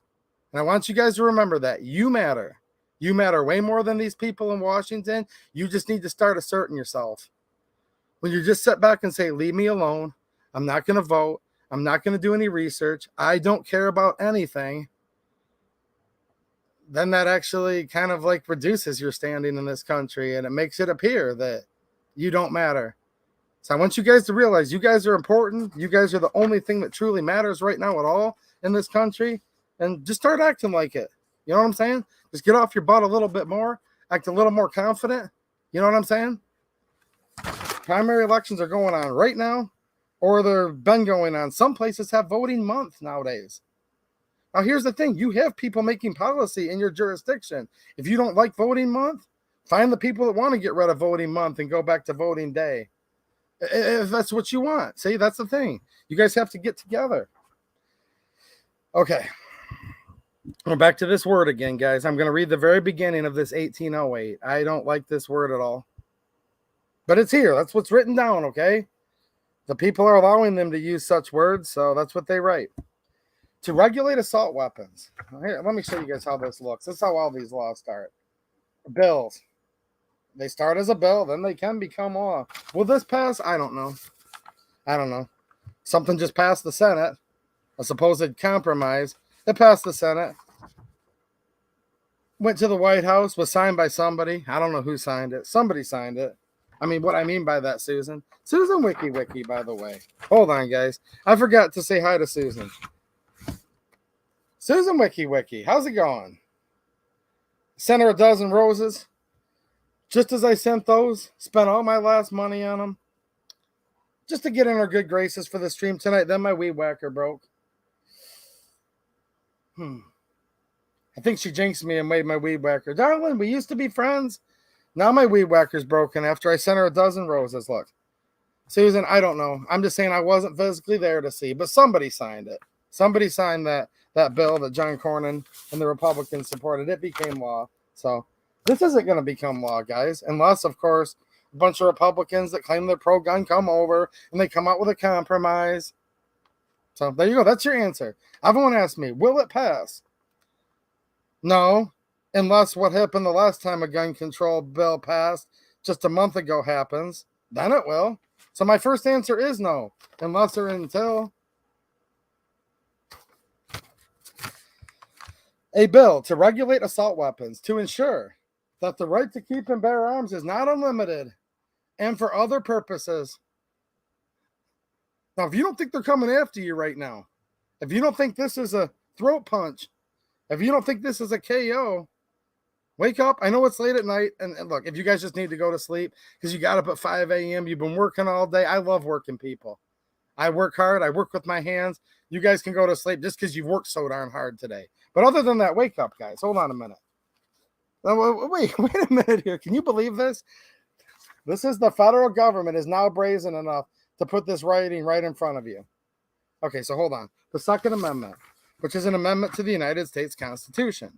And I want you guys to remember that. You matter. You matter way more than these people in Washington. You just need to start asserting yourself. When you just sit back and say, leave me alone. I'm not going to vote. I'm not going to do any research. I don't care about anything. Then that actually kind of like reduces your standing in this country. And it makes it appear that you don't matter. So I want you guys to realize you guys are important. You guys are the only thing that truly matters right now at all in this country. And just start acting like it. You know what I'm saying? Just get off your butt a little bit more. Act a little more confident. You know what I'm saying? Primary elections are going on right now, or they've been going on. Some places have voting month nowadays. Now, here's the thing. You have people making policy in your jurisdiction. If you don't like voting month, find the people that want to get rid of voting month and go back to voting day. If that's what you want. See, that's the thing. You guys have to get together. Okay. We're back to this word again, guys. I'm going to read the very beginning of this 1808. I don't like this word at all. But it's here. That's what's written down, okay? The people are allowing them to use such words, so that's what they write. To regulate assault weapons. Here, let me show you guys how this looks. This is how all these laws start. Bills. They start as a bill, then they can become law. Will this pass? I don't know. I don't know. Something just passed the Senate. A supposed compromise. It passed the Senate. Went to the White House, was signed by somebody. I don't know who signed it. Somebody signed it. I mean, what I mean by that, Susan. Susan Wiki, by the way. Hold on, guys. I forgot to say hi to Susan. Susan Wiki, how's it going? Sent her a dozen roses. Just as I sent those, spent all my last money on them. Just to get in her good graces for the stream tonight. Then my weed whacker broke. I think she jinxed me and made my weed whacker. Darling, we used to be friends. Now my weed whacker's broken after I sent her a dozen roses. Look. Susan, I don't know. I'm just saying I wasn't physically there to see, but somebody signed it. Somebody signed that bill that John Cornyn and the Republicans supported. It became law. So this isn't going to become law, guys, unless, of course, a bunch of Republicans that claim they're pro-gun come over and they come out with a compromise. So there you go. That's your answer. Everyone asked me, will it pass? No, unless what happened the last time a gun control bill passed just a month ago happens. Then it will. So my first answer is no, unless or until. A bill to regulate assault weapons to ensure that the right to keep and bear arms is not unlimited and for other purposes. Now, if you don't think they're coming after you right now, if you don't think this is a throat punch, if you don't think this is a KO, wake up. I know it's late at night. And look, if you guys just need to go to sleep because you got up at 5 a.m., you've been working all day. I love working people. I work hard. I work with my hands. You guys can go to sleep just because you've worked so darn hard today. But other than that, wake up, guys. Hold on a minute. Wait a minute here. Can you believe this? This is the federal government is now brazen enough to put this writing right in front of you. Okay, so hold on. The Second Amendment, which is an amendment to the United States Constitution.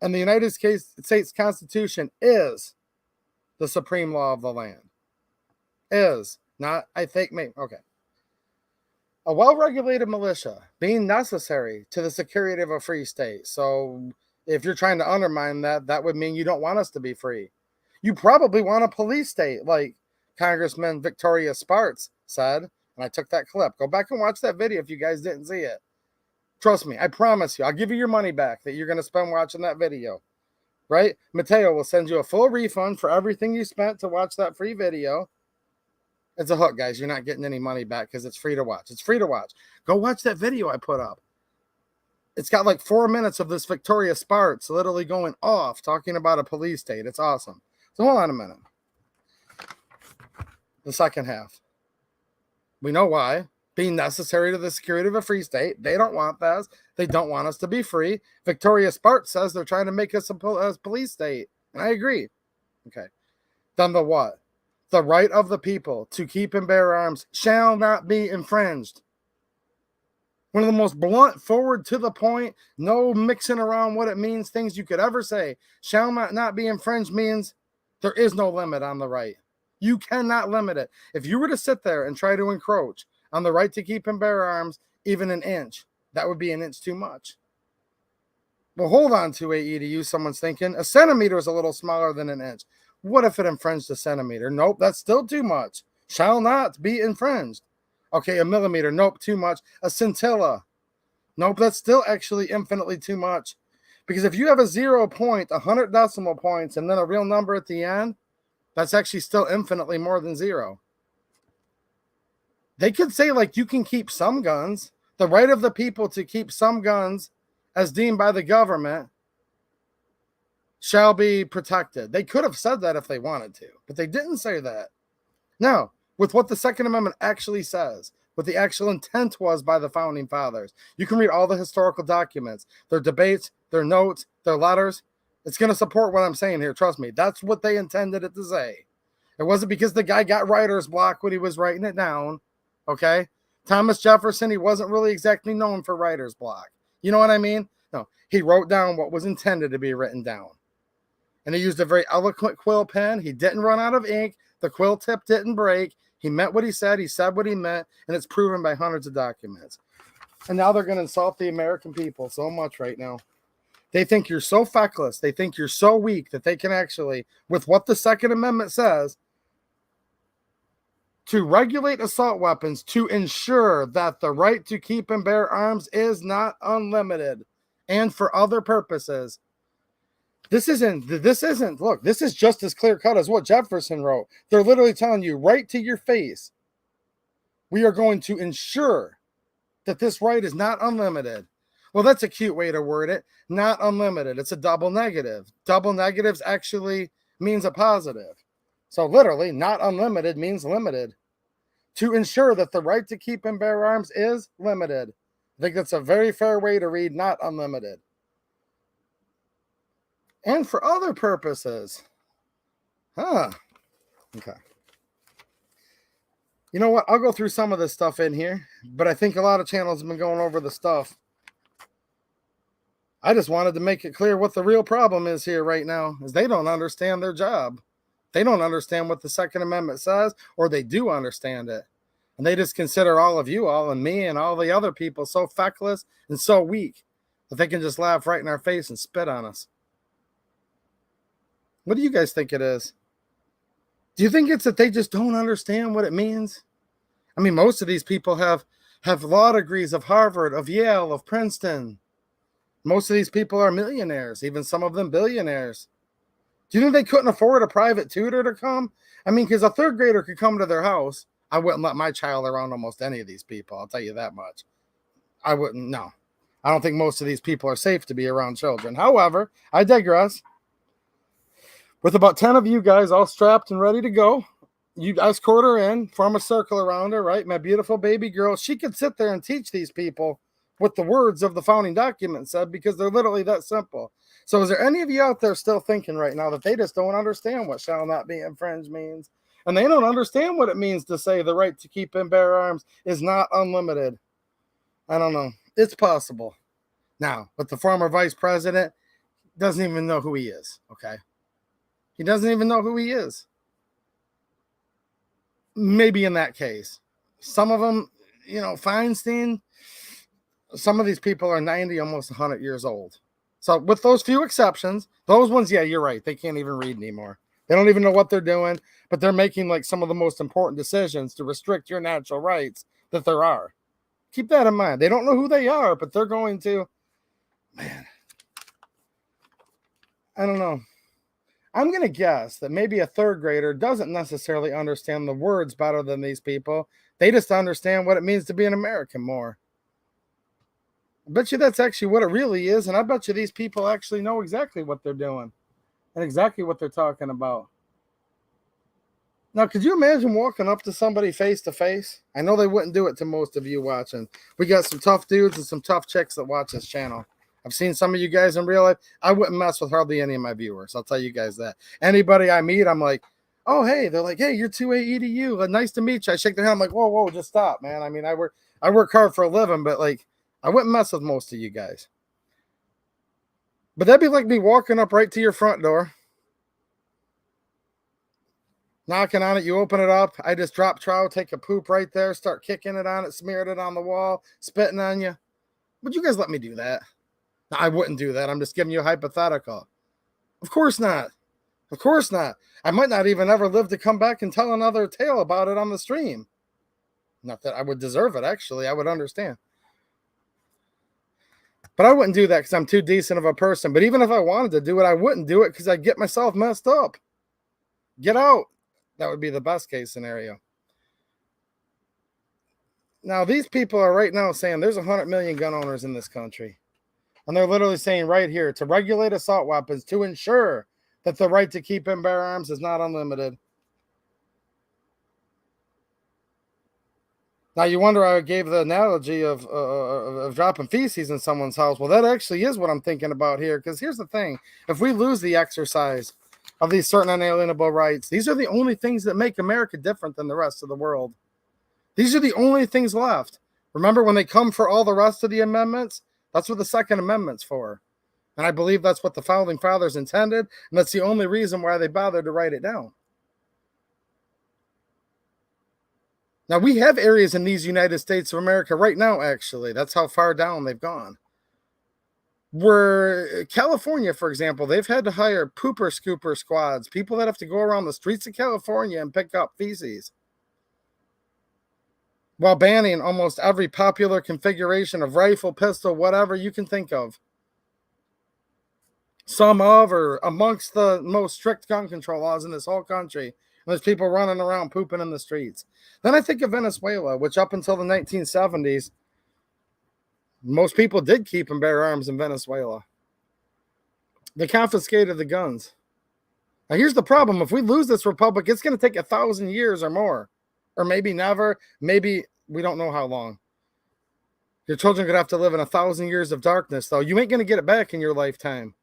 And the United States Constitution is the supreme law of the land. Is. Not, I think, maybe. Okay. A well-regulated militia being necessary to the security of a free state. So if you're trying to undermine that, that would mean you don't want us to be free. You probably want a police state, like Congressman Victoria Spartz said. And I took that clip. Go back and watch that video if you guys didn't see it. Trust me, I promise you, I'll give you your money back that you're going to spend watching that video. Right? Mateo will send you a full refund for everything you spent to watch that free video. It's a hook, guys. You're not getting any money back because it's free to watch. It's free to watch. Go watch that video I put up. It's got like 4 minutes of this Victoria Spartz literally going off talking about a police state. It's awesome. So hold on a minute. The second half. We know why. Being necessary to the security of a free state. They don't want that. They don't want us to be free. Victoria Spartz says they're trying to make us a police state. And I agree. Okay. Then the what? The right of the people to keep and bear arms shall not be infringed. One of the most blunt, forward to the point, no mixing around what it means, things you could ever say. Shall not be infringed means there is no limit on the right. You cannot limit it. If you were to sit there and try to encroach on the right to keep and bear arms, even an inch, that would be an inch too much. Well, hold on to AEDU, someone's thinking. A centimeter is a little smaller than an inch. What if it infringed a centimeter? Nope, that's still too much. Shall not be infringed. Okay, a millimeter. Nope, too much. A scintilla. Nope, that's still actually infinitely too much. Because if you have a 0 point, 100 decimal points, and then a real number at the end, that's actually still infinitely more than 0. They could say, like, you can keep some guns. The right of the people to keep some guns as deemed by the government shall be protected. They could have said that if they wanted to, but they didn't say that. Now, with what the Second Amendment actually says, what the actual intent was by the Founding Fathers, you can read all the historical documents, their debates, their notes, their letters. It's going to support what I'm saying here. Trust me. That's what they intended it to say. It wasn't because the guy got writer's block when he was writing it down. Okay? Thomas Jefferson, he wasn't really exactly known for writer's block. You know what I mean? No, he wrote down what was intended to be written down. And he used a very eloquent quill pen. He didn't run out of ink. The quill tip didn't break. He meant what he said what he meant, and it's proven by hundreds of documents. And now they're going to insult the American people so much right now. They think you're so feckless. They think you're so weak that they can actually, with what the Second Amendment says, to regulate assault weapons to ensure that the right to keep and bear arms is not unlimited and for other purposes. This isn't, look, this is just as clear cut as what Jefferson wrote. They're literally telling you right to your face, we are going to ensure that this right is not unlimited. Well, that's a cute way to word it. Not unlimited. It's a double negative. Double negatives actually means a positive. So literally, not unlimited means limited. To ensure that the right to keep and bear arms is limited. I think that's a very fair way to read not unlimited. And for other purposes. Okay. You know what? I'll go through some of this stuff in here, but I think a lot of channels have been going over the stuff. I just wanted to make it clear what the real problem is here right now, is they don't understand their job. They don't understand what the Second Amendment says, or they do understand it. And they just consider all of you all and me and all the other people so feckless and so weak that they can just laugh right in our face and spit on us. What do you guys think it is? Do you think it's that they just don't understand what it means? I mean, most of these people have law degrees of Harvard, of Yale, of Princeton. Most of these people are millionaires, even some of them billionaires. Do you think they couldn't afford a private tutor to come? I mean, because a third grader could come to their house. I wouldn't let my child around almost any of these people. I'll tell you that much. I wouldn't, no. I don't think most of these people are safe to be around children. However, I digress. With about 10 of you guys all strapped and ready to go, you escort her in, form a circle around her, right? My beautiful baby girl. She could sit there and teach these people what the words of the founding document said, because they're literally that simple. So is there any of you out there still thinking right now that they just don't understand what shall not be infringed means? And they don't understand what it means to say the right to keep and bear arms is not unlimited. I don't know. It's possible. Now, but the former vice president doesn't even know who he is, okay? He doesn't even know who he is. Maybe in that case. Some of them, you know, Feinstein, some of these people are 90, almost 100 years old. So with those few exceptions, those ones, yeah, you're right. They can't even read anymore. They don't even know what they're doing, but they're making like some of the most important decisions to restrict your natural rights that there are. Keep that in mind. They don't know who they are, but they're going to, man, I don't know. I'm going to guess that maybe a third grader doesn't necessarily understand the words better than these people. They just understand what it means to be an American more. I bet you that's actually what it really is. And I bet you these people actually know exactly what they're doing and exactly what they're talking about. Now, could you imagine walking up to somebody face to face? I know they wouldn't do it to most of you watching. We got some tough dudes and some tough chicks that watch this channel. I've seen some of you guys in real life. I wouldn't mess with hardly any of my viewers. I'll tell you guys that. Anybody I meet, I'm like, oh, hey. They're like, hey, you're 2A EDU. Nice to meet you. I shake their hand. I'm like, whoa, just stop, man. I mean, I work hard for a living, but like, I wouldn't mess with most of you guys. But that'd be like me walking up right to your front door, knocking on it. You open it up. I just drop trow, take a poop right there, start kicking it on it, smearing it on the wall, spitting on you. Would you guys let me do that? No, I wouldn't do that. I'm just giving you a hypothetical. Of course not. Of course not. I might not even ever live to come back and tell another tale about it on the stream. Not that I would deserve it, actually. I would understand. But I wouldn't do that because I'm too decent of a person. But even if I wanted to do it, I wouldn't do it because I'd get myself messed up. Get out. That would be the best case scenario. Now, these people are right now saying there's 100 million gun owners in this country. And they're literally saying right here, to regulate assault weapons, to ensure that the right to keep and bear arms is not unlimited. Now, you wonder, I gave the analogy of dropping feces in someone's house. Well, that actually is what I'm thinking about here. Because here's the thing. If we lose the exercise of these certain unalienable rights, these are the only things that make America different than the rest of the world. These are the only things left. Remember, when they come for all the rest of the amendments, that's what the Second Amendment's for. And I believe that's what the Founding Fathers intended. And that's the only reason why they bothered to write it down. Now, we have areas in these United States of America right now, actually. That's how far down they've gone. Where California, for example, they've had to hire pooper scooper squads, people that have to go around the streets of California and pick up feces, while banning almost every popular configuration of rifle, pistol, whatever you can think of. Some of or amongst the most strict gun control laws in this whole country. And there's people running around pooping in the streets. Then I think of Venezuela, which up until the 1970s, most people did keep and bear arms in Venezuela. They confiscated the guns. Now, here's the problem. If we lose this republic, it's going to take 1,000 years or more. Or maybe never. Maybe we don't know how long. Your children could have to live in 1,000 years of darkness, though. You ain't going to get it back in your lifetime.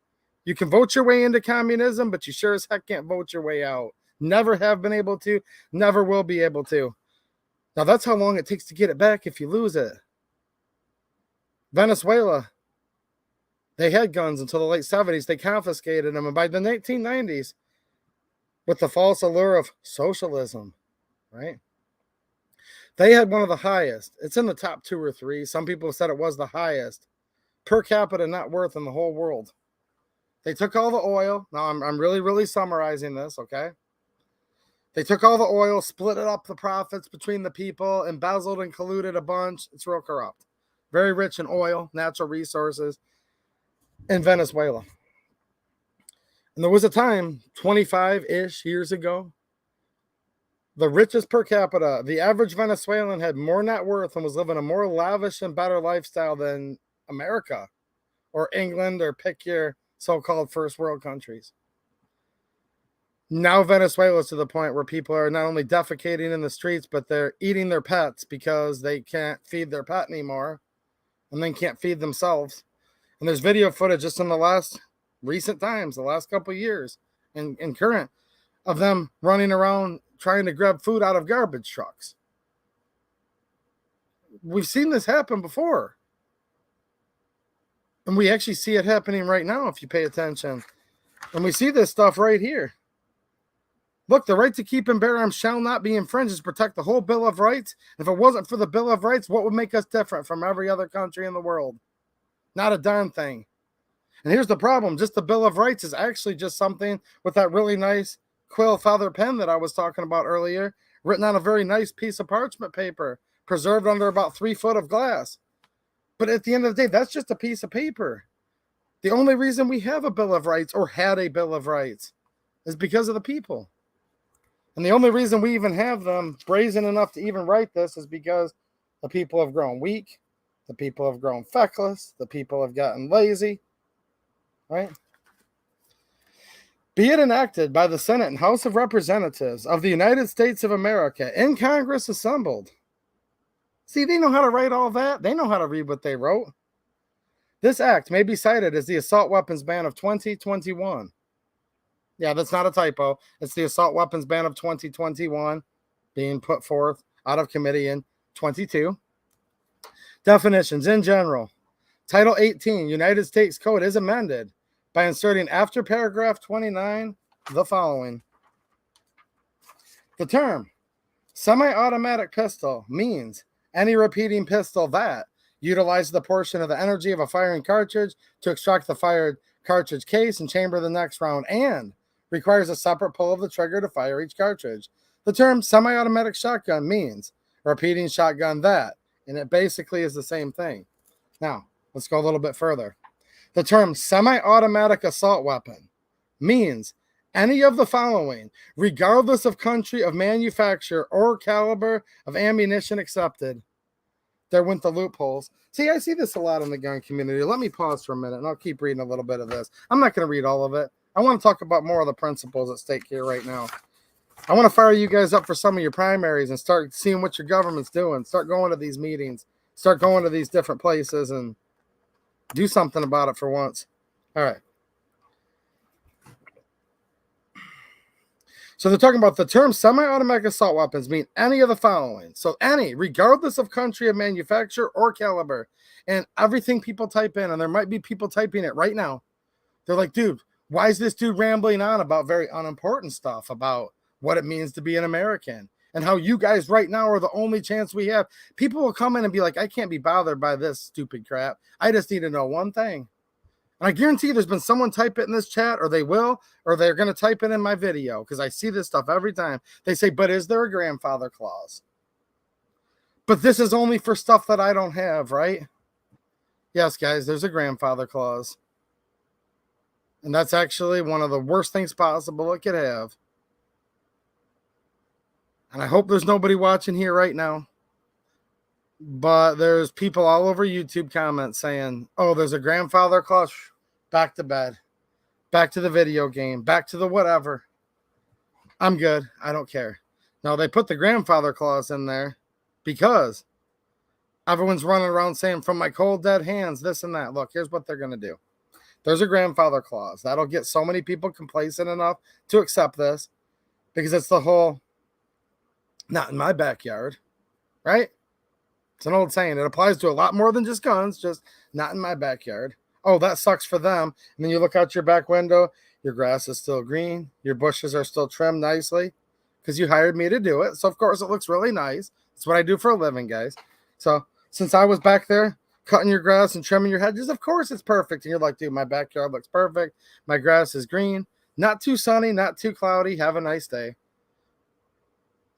You can vote your way into communism, but you sure as heck can't vote your way out. Never have been able to. Never will be able to. Now, that's how long it takes to get it back if you lose it. Venezuela, they had guns until the late 70s. They confiscated them. And by the 1990s, with the false allure of socialism, right? They had one of the highest. It's in the top 2 or 3. Some people have said it was the highest per capita net worth in the whole world. They took all the oil. Now, I'm really summarizing this, okay? They took all the oil, split it up the profits between the people, embezzled and colluded a bunch. It's real corrupt. Very rich in oil, natural resources in Venezuela. And there was a time, 25-ish years ago, the richest per capita, the average Venezuelan had more net worth and was living a more lavish and better lifestyle than America or England, or pick your so-called first world countries. Now Venezuela is to the point where people are not only defecating in the streets, but they're eating their pets because they can't feed their pet anymore and then can't feed themselves. And there's video footage just in the last recent times, the last couple of years and current, of them running around trying to grab food out of garbage trucks. We've seen this happen before. And we actually see it happening right now if you pay attention. And we see this stuff right here. Look, the right to keep and bear arms shall not be infringed to protect the whole Bill of Rights. If it wasn't for the Bill of Rights, what would make us different from every other country in the world? Not a darn thing. And here's the problem. Just the Bill of Rights is actually just something with that really nice quill feather pen that I was talking about earlier, written on a very nice piece of parchment paper, preserved under about 3 foot of glass. But at the end of the day, that's just a piece of paper. The only reason we have a Bill of Rights, or had a Bill of Rights, is because of the people. And the only reason we even have them brazen enough to even write this is because the people have grown weak, the people have grown feckless, the people have gotten lazy, right? Be it enacted by the Senate and House of Representatives of the United States of America in Congress assembled. See, they know how to write all that. They know how to read what they wrote. This act may be cited as the assault weapons ban of 2021. Yeah, that's not a typo. It's the assault weapons ban of 2021 being put forth out of committee in 22. Definitions in general. Title 18, United States Code is amended by inserting after paragraph 29 the following. The term semi-automatic pistol means any repeating pistol that utilizes the portion of the energy of a firing cartridge to extract the fired cartridge case and chamber the next round, and requires a separate pull of the trigger to fire each cartridge. The term semi-automatic shotgun means a repeating shotgun that, and it basically is the same thing. Now, let's go a little bit further. The term semi-automatic assault weapon means any of the following, regardless of country of manufacture or caliber of ammunition accepted. There went the loopholes. See, I see this a lot in the gun community. Let me pause for a minute, and I'll keep reading a little bit of this. I'm not going to read all of it. I want to talk about more of the principles at stake here right now. I want to fire you guys up for some of your primaries and start seeing what your government's doing. Start going to these meetings. Start going to these different places and do something about it for once. All right. So they're talking about the term semi-automatic assault weapons mean any of the following. So any, regardless of country of manufacture or caliber. And everything people type in, and there might be people typing it right now. They're like, dude, why is this dude rambling on about very unimportant stuff about what it means to be an American? and how you guys right now are the only chance we have. People will come in and be like, I can't be bothered by this stupid crap. I just need to know one thing. And I guarantee there's been someone type it in this chat, or they will, or they're going to type it in my video, because I see this stuff every time. They say, but is there a grandfather clause? But this is only for stuff that I don't have, right? Yes, guys, there's a grandfather clause. And that's actually one of the worst things possible it could have. And I hope there's nobody watching here right now. But there's people all over YouTube comments saying, oh, there's a grandfather clause. Back to bed. Back to the video game. Back to the whatever. I'm good. I don't care. No, they put the grandfather clause in there because everyone's running around saying, from my cold, dead hands, this and that. Look, here's what they're going to do. There's a grandfather clause. That'll get so many people complacent enough to accept this, because it's the whole, not in my backyard, right? It's an old saying. It applies to a lot more than just guns, just not in my backyard. Oh, that sucks for them. And then you look out your back window, your grass is still green, your bushes are still trimmed nicely because you hired me to do it. So, of course, it looks really nice. That's what I do for a living, guys. So, since I was back there cutting your grass and trimming your hedges, of course it's perfect. And you're like, dude, my backyard looks perfect. My grass is green. Not too sunny, not too cloudy. Have a nice day.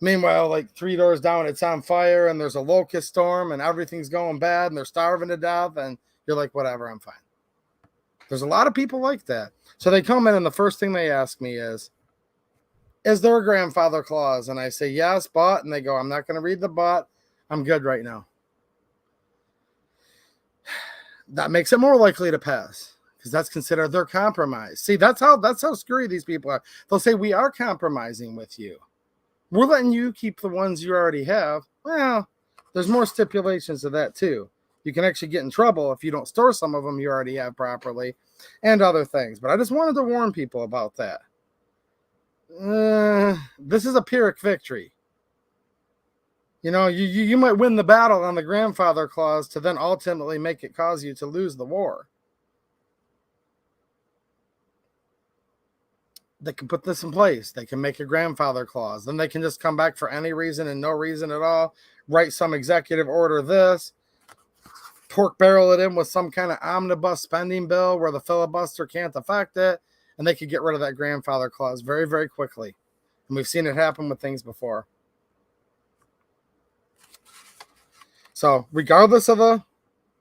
Meanwhile, like 3 doors down, it's on fire and there's a locust storm and everything's going bad and they're starving to death. And you're like, whatever, I'm fine. There's a lot of people like that. So they come in and the first thing they ask me is there a grandfather clause? And I say, yes, but. And they go, I'm not going to read the but. I'm good right now. That makes it more likely to pass because that's considered their compromise. See, that's how screwy these people are. They'll say, we are compromising with you. We're letting you keep the ones you already have. Well, there's more stipulations to that too. You can actually get in trouble if you don't store some of them you already have properly and other things. But I just wanted to warn people about that. This is a Pyrrhic victory. You know, you might win the battle on the grandfather clause to then ultimately make it cause you to lose the war. They can put this in place. They can make a grandfather clause. Then they can just come back for any reason and no reason at all. Write some executive order this. Pork barrel it in with some kind of omnibus spending bill where the filibuster can't affect it. And they could get rid of that grandfather clause very, very quickly. And we've seen it happen with things before. So regardless of the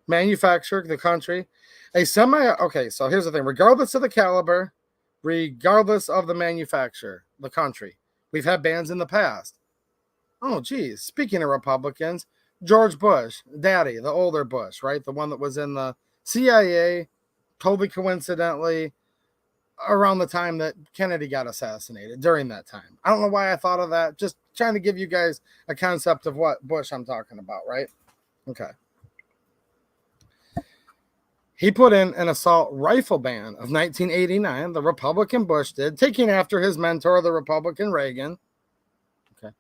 manufacturer, the country, okay, so here's the thing. Regardless of the caliber, regardless of the manufacturer, the country, we've had bans in the past. Oh, geez. Speaking of Republicans, George Bush, daddy, the older Bush, right? The one that was in the CIA, totally coincidentally, around the time that Kennedy got assassinated, during that time. I don't know why I thought of that. Just trying to give you guys a concept of what Bush I'm talking about, right? Okay. He put in an assault rifle ban of 1989, the Republican Bush did, taking after his mentor, the Republican Reagan. Okay.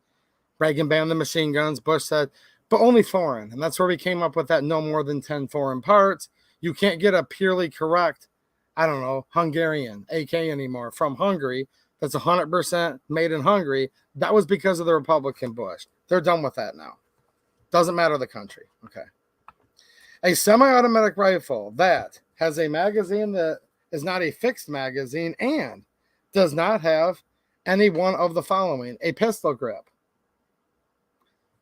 Reagan banned the machine guns. Bush said, but only foreign. And that's where we came up with that no more than 10 foreign parts. You can't get a purely correct, I don't know, Hungarian AK anymore from Hungary. That's 100% made in Hungary. That was because of the Republican Bush. They're done with that now. Doesn't matter the country. Okay. A semi-automatic rifle that has a magazine that is not a fixed magazine and does not have any one of the following: a pistol grip,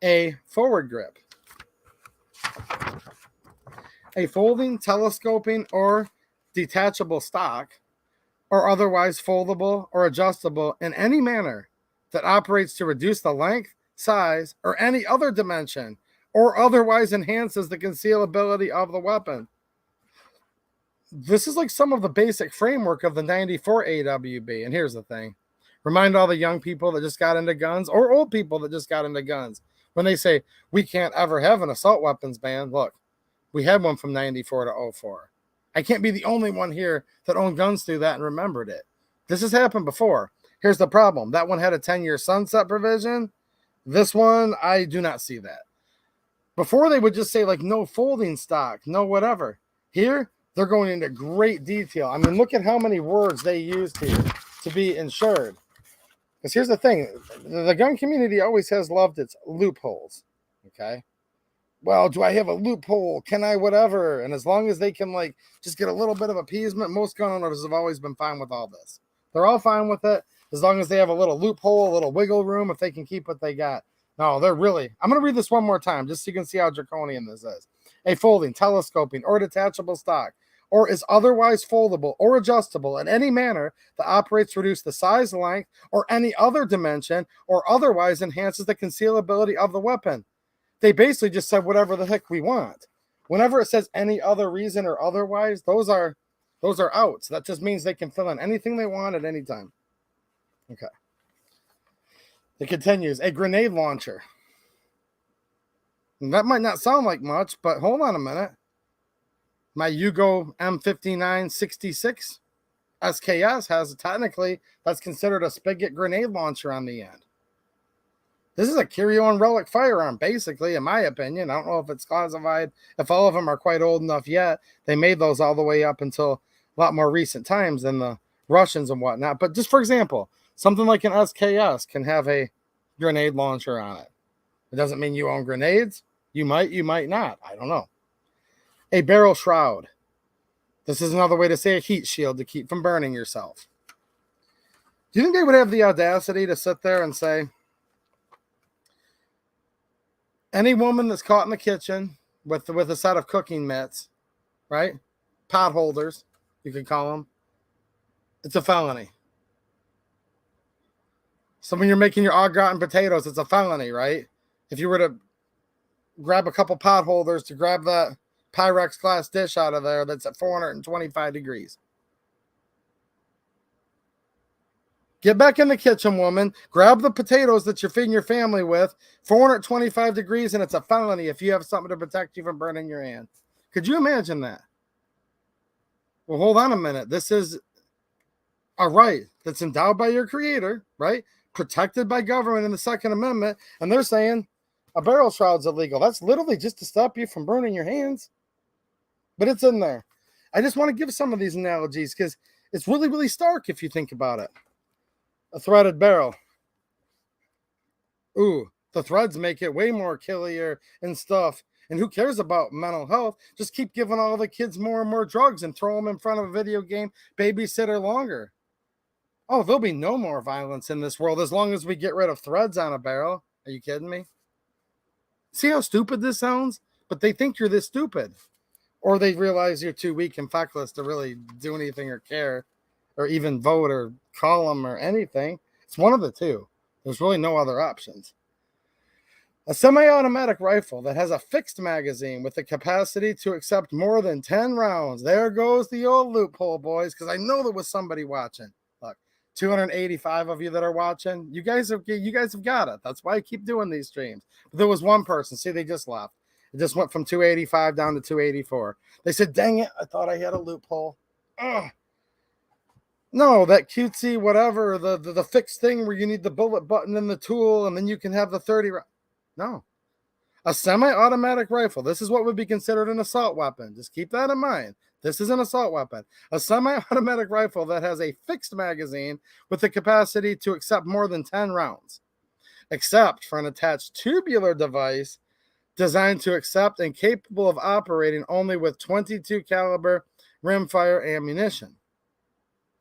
a forward grip, a folding, telescoping, or detachable stock, or otherwise foldable or adjustable in any manner that operates to reduce the length, size, or any other dimension, or otherwise enhances the concealability of the weapon. This is like some of the basic framework of the 94 AWB. And here's the thing. Remind all the young people that just got into guns, or old people that just got into guns, when they say, we can't ever have an assault weapons ban. Look, we had one from 94 to 04. I can't be the only one here that owned guns through that and remembered it. This has happened before. Here's the problem. That one had a 10-year sunset provision. This one, I do not see that. Before, they would just say, like, no folding stock, no whatever. Here, they're going into great detail. I mean, look at how many words they used here to be insured. Because here's the thing, the gun community always has loved its loopholes. Okay. Well, do I have a loophole? Can I whatever? And as long as they can like just get a little bit of appeasement, most gun owners have always been fine with all this. They're all fine with it as long as they have a little loophole, a little wiggle room, if they can keep what they got. No, they're really. I'm going to read this one more time just so you can see how draconian this is. A folding, telescoping, or detachable stock, or is otherwise foldable or adjustable in any manner that operates to reduce the size, length, or any other dimension, or otherwise enhances the concealability of the weapon. They basically just said whatever the heck we want. Whenever it says any other reason or otherwise, those are outs. That just means they can fill in anything they want at any time. Okay. It continues. A grenade launcher. And that might not sound like much, but hold on a minute. My Yugo M5966 SKS has technically, that's considered a spigot grenade launcher on the end. This is a curio-on relic firearm, basically, in my opinion. I don't know if it's classified, if all of them are quite old enough yet. They made those all the way up until a lot more recent times than the Russians and whatnot. But just for example, something like an SKS can have a grenade launcher on it. It doesn't mean you own grenades. You might not. I don't know. A barrel shroud. This is another way to say a heat shield to keep from burning yourself. Do you think they would have the audacity to sit there and say, any woman that's caught in the kitchen with a set of cooking mitts, right? Pot holders, you could call them. It's a felony. So when you're making your au gratin potatoes, it's a felony, right? If you were to grab a couple pot holders to grab that Pyrex glass dish out of there that's at 425 degrees. Get back in the kitchen, woman. Grab the potatoes that you're feeding your family with. 425 degrees, and it's a felony if you have something to protect you from burning your hand. Could you imagine that? Well, hold on a minute. This is a right that's endowed by your creator, right? Protected by government in the Second Amendment, and they're saying a barrel shroud's illegal. That's literally just to stop you from burning your hands. But it's in there. I just want to give some of these analogies because it's really, really stark if you think about it. A threaded barrel. Ooh, the threads make it way more killier and stuff. And who cares about mental health? Just keep giving all the kids more and more drugs and throw them in front of a video game babysitter longer. Oh, there'll be no more violence in this world as long as we get rid of threads on a barrel. Are you kidding me? See how stupid this sounds? But they think you're this stupid. Or they realize you're too weak and feckless to really do anything or care or even vote or call them or anything. It's one of the two. There's really no other options. A semi-automatic rifle that has a fixed magazine with the capacity to accept more than 10 rounds. There goes the old loophole, boys, because I know there was somebody watching. Look, 285 of you that are watching. You guys have got it. That's why I keep doing these streams. But there was one person. See, they just left. It just went from 285 down to 284. They said, dang it, I thought I had a loophole. Ugh. No, that cutesy whatever, the fixed thing where you need the bullet button and the tool, and then you can have the 30 round. No. A semi-automatic rifle. This is what would be considered an assault weapon. Just keep that in mind. This is an assault weapon. A semi-automatic rifle that has a fixed magazine with the capacity to accept more than 10 rounds, except for an attached tubular device designed to accept and capable of operating only with 22 caliber rimfire ammunition.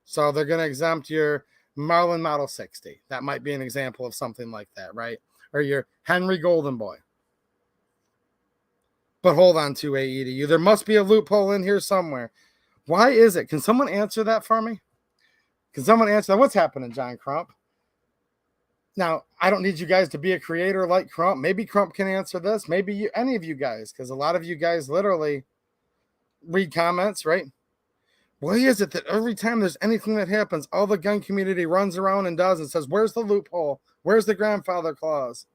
So they're going to exempt your Marlin Model 60. That might be an example of something like that, right? Or your Henry Golden Boy. But hold on to AEDU. There must be a loophole in here somewhere. Why is it? Can someone answer that for me? Can someone answer that? What's happening, John Crump? Now, I don't need you guys to be a creator like Crump. Maybe Crump can answer this. Maybe any of you guys, because a lot of you guys literally read comments, right? Why is it that every time there's anything that happens, all the gun community runs around and does and says, where's the loophole? Where's the grandfather clause?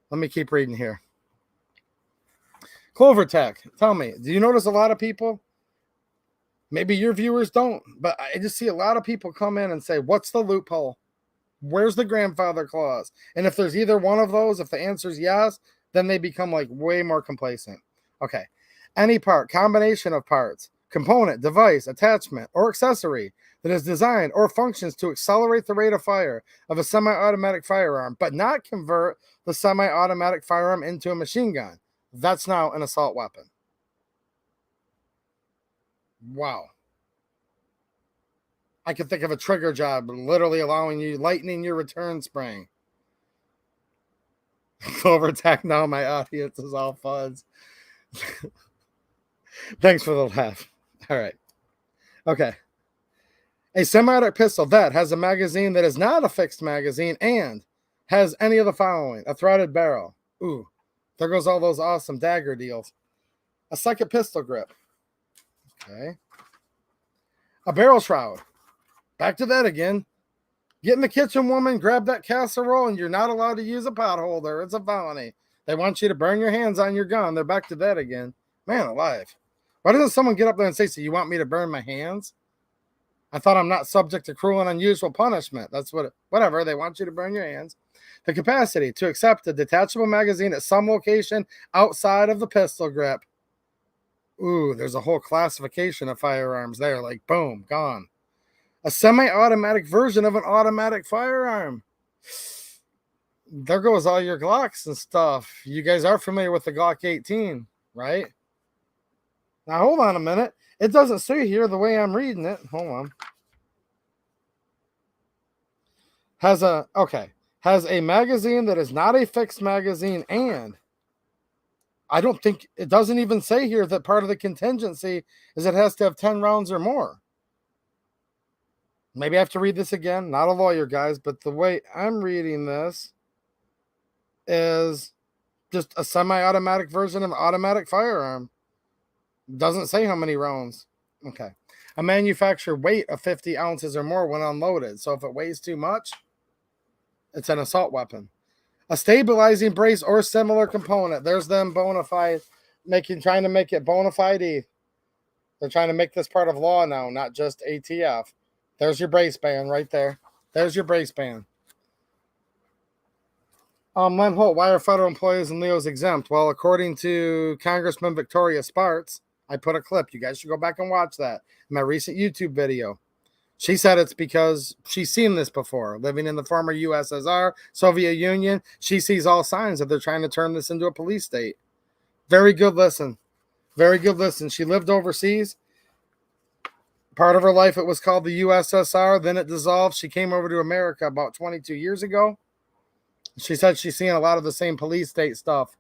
Let me keep reading here. Clover Tech, tell me, do you notice a lot of people? Maybe your viewers don't, but I just see a lot of people come in and say, what's the loophole? Where's the grandfather clause? And if there's either one of those, if the answer is yes, then they become like way more complacent. Okay. Any part, combination of parts, component, device, attachment, or accessory that is designed or functions to accelerate the rate of fire of a semi-automatic firearm, but not convert the semi-automatic firearm into a machine gun. That's now an assault weapon. Wow. I could think of a trigger job literally allowing you lightening your return spring. Over attack now, my audience is all fuzz. Thanks for the laugh. All right. Okay. A semi-automatic pistol that has a magazine that is not a fixed magazine and has any of the following: a threaded barrel. Ooh, there goes all those awesome dagger deals. A second pistol grip. Okay. A barrel shroud. Back to that again. Get in the kitchen, woman, grab that casserole, and you're not allowed to use a pot holder. It's a felony. They want you to burn your hands on your gun. They're back to that again. Man alive. Why doesn't someone get up there and say, so you want me to burn my hands? I thought I'm not subject to cruel and unusual punishment. That's whatever. They want you to burn your hands. The capacity to accept a detachable magazine at some location outside of the pistol grip. Ooh, there's a whole classification of firearms there. Like, boom, gone. A semi-automatic version of an automatic firearm. There goes all your Glocks and stuff. You guys are familiar with the Glock 18, right? Now, hold on a minute. It doesn't say here the way I'm reading it. Hold on. Has a magazine that is not a fixed magazine, and I don't think it doesn't even say here that part of the contingency is it has to have 10 rounds or more. Maybe I have to read this again. Not a lawyer, guys, but the way I'm reading this is just a semi-automatic version of an automatic firearm. Doesn't say how many rounds. Okay. A manufacturer weight of 50 ounces or more when unloaded. So if it weighs too much, it's an assault weapon. A stabilizing brace or similar component. There's them bona fide, trying to make it bona fide. They're trying to make this part of law now, not just ATF. There's your brace band right there. There's your brace band. Len Holt, why are federal employees and Leos exempt? Well, according to Congressman Victoria Spartz, I put a clip. You guys should go back and watch that in my recent YouTube video. She said it's because she's seen this before. Living in the former USSR, Soviet Union, she sees all signs that they're trying to turn this into a police state. Very good listen. Very good listen. She lived overseas. Part of her life, it was called the USSR. Then it dissolved. She came over to America about 22 years ago. She said she's seen a lot of the same police state stuff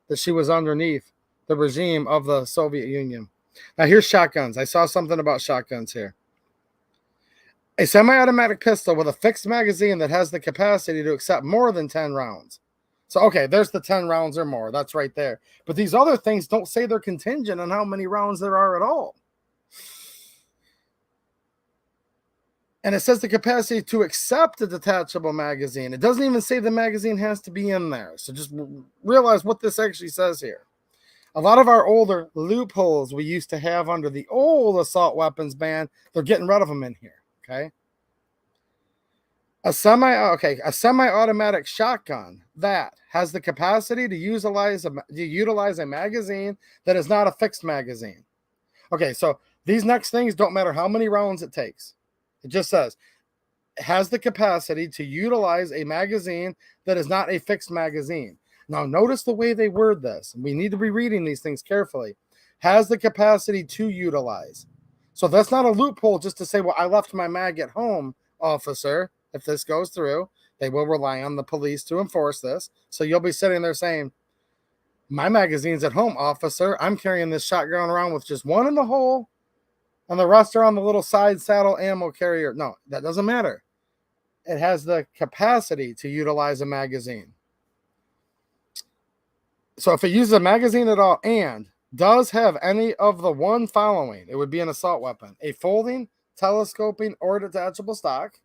that she was underneath the regime of the Soviet Union. Now, here's shotguns. I saw something about shotguns here. A semi-automatic pistol with a fixed magazine that has the capacity to accept more than 10 rounds. So, okay, there's the 10 rounds or more. That's right there. But these other things don't say they're contingent on how many rounds there are at all. And it says the capacity to accept a detachable magazine. It doesn't even say the magazine has to be in there. So just realize what this actually says here. A lot of our older loopholes we used to have under the old assault weapons ban, they're getting rid of them in here. Okay. A semi-automatic shotgun that has the capacity to utilize a magazine that is not a fixed magazine. Okay, so these next things don't matter how many rounds it takes. It just says it has the capacity to utilize a magazine that is not a fixed magazine. Now, notice the way they word this. We need to be reading these things carefully. Has the capacity to utilize. So that's not a loophole just to say, well, I left my mag at home, officer. If this goes through, they will rely on the police to enforce this. So you'll be sitting there saying, my magazine's at home, officer. I'm carrying this shotgun around with just one in the hole, and the rest are on the little side saddle ammo carrier. No, that doesn't matter. It has the capacity to utilize a magazine. So if it uses a magazine at all and does have any of the one following, it would be an assault weapon: a folding, telescoping, or detachable stock,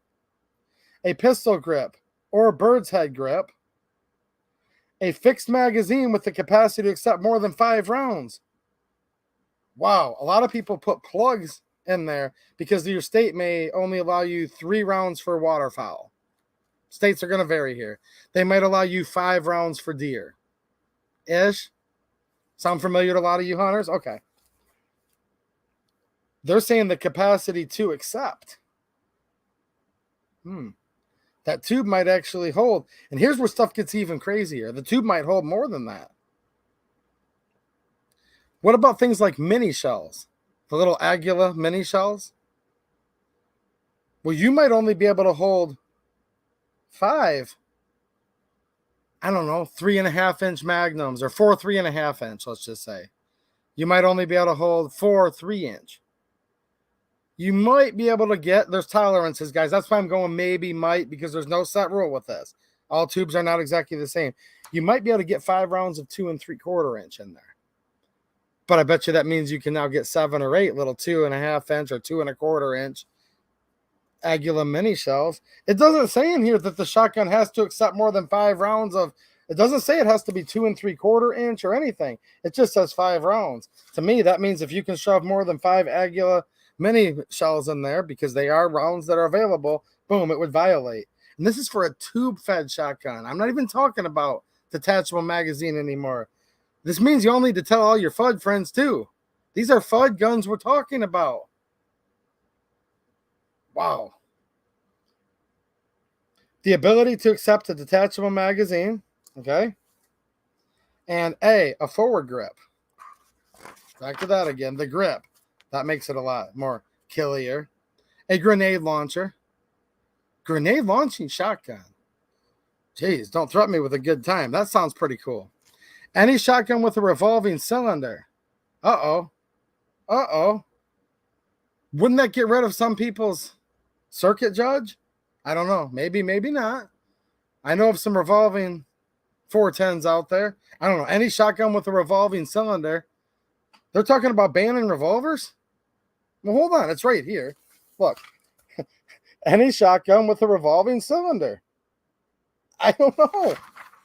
a pistol grip or a bird's head grip, a fixed magazine with the capacity to accept more than 5 rounds. Wow, a lot of people put plugs in there because your state may only allow you 3 rounds for waterfowl. States are going to vary here. They might allow you 5 rounds for deer. Ish? Sound familiar to a lot of you hunters? Okay. They're saying the capacity to accept. That tube might actually hold. And here's where stuff gets even crazier. The tube might hold more than that. What about things like mini shells? The little Agula mini shells? Well, you might only be able to hold 5, I don't know, 3.5-inch magnums, or 4 3.5-inch, let's just say. You might only be able to hold 4 3-inch. You might be able to get, there's tolerances, guys. That's why I'm going maybe, might, because there's no set rule with this. All tubes are not exactly the same. You might be able to get 5 rounds of 2 3/4-inch in there. But I bet you that means you can now get 7 or 8 little 2.5-inch or 2 1/4-inch Agula mini shells. It doesn't say in here that the shotgun has to accept more than 5 rounds of, it doesn't say it has to be 2 3/4-inch or anything. It just says 5 rounds. To me, that means if you can shove more than 5 Agula mini shells in there, because they are rounds that are available, boom, it would violate. And this is for a tube-fed shotgun. I'm not even talking about detachable magazine anymore. This means you all need to tell all your FUD friends too. These are FUD guns we're talking about. Wow. The ability to accept a detachable magazine, okay? And a forward grip. Back to that again, the grip. That makes it a lot more killier. A grenade launcher. Grenade launching shotgun. Jeez, don't threaten me with a good time. That sounds pretty cool. Any shotgun with a revolving cylinder. Uh-oh. Uh-oh. Wouldn't that get rid of some people's circuit judge? I don't know. Maybe, maybe not. I know of some revolving 410s out there. I don't know. Any shotgun with a revolving cylinder. They're talking about banning revolvers? Well, hold on. It's right here. Look. Any shotgun with a revolving cylinder. I don't know.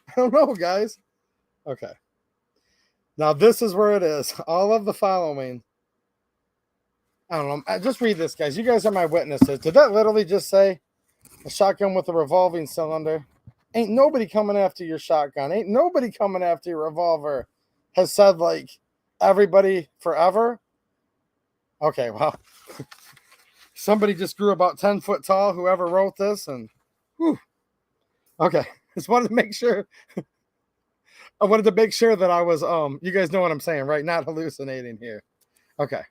I don't know, guys. Okay. Now, this is where it is. All of the following. I don't know. Just read this, guys. You guys are my witnesses. Did that literally just say a shotgun with a revolving cylinder? Ain't nobody coming after your shotgun. Ain't nobody coming after your revolver. Has said, like, everybody forever. Okay, well. Somebody just grew about 10 foot tall, whoever wrote this. And, whew. Okay. Just wanted to make sure. I wanted to make sure that I was, you guys know what I'm saying, right? Not hallucinating here. Okay.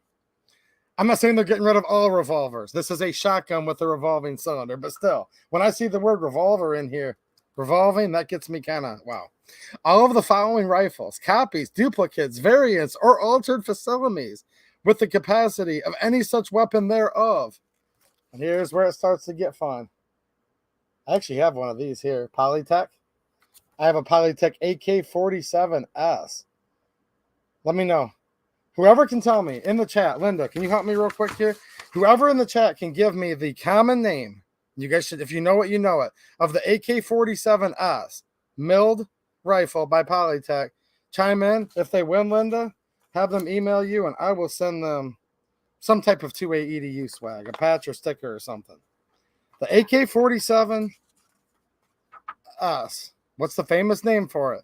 I'm not saying they're getting rid of all revolvers. This is a shotgun with a revolving cylinder, but still, when I see the word revolver in here, revolving, that gets me kind of, wow. All of the following rifles, copies, duplicates, variants, or altered facsimile with the capacity of any such weapon thereof. And here's where it starts to get fun. I actually have one of these here, Polytech. I have a Polytech AK-47S. Let me know. Whoever can tell me in the chat, Linda, can you help me real quick here? Whoever in the chat can give me the common name, you guys should, if you know it, you know it, of the AK-47S milled rifle by Polytech. Chime in. If they win, Linda, have them email you, and I will send them some type of 2A EDU swag, a patch or sticker or something. The AK-47S. What's the famous name for it?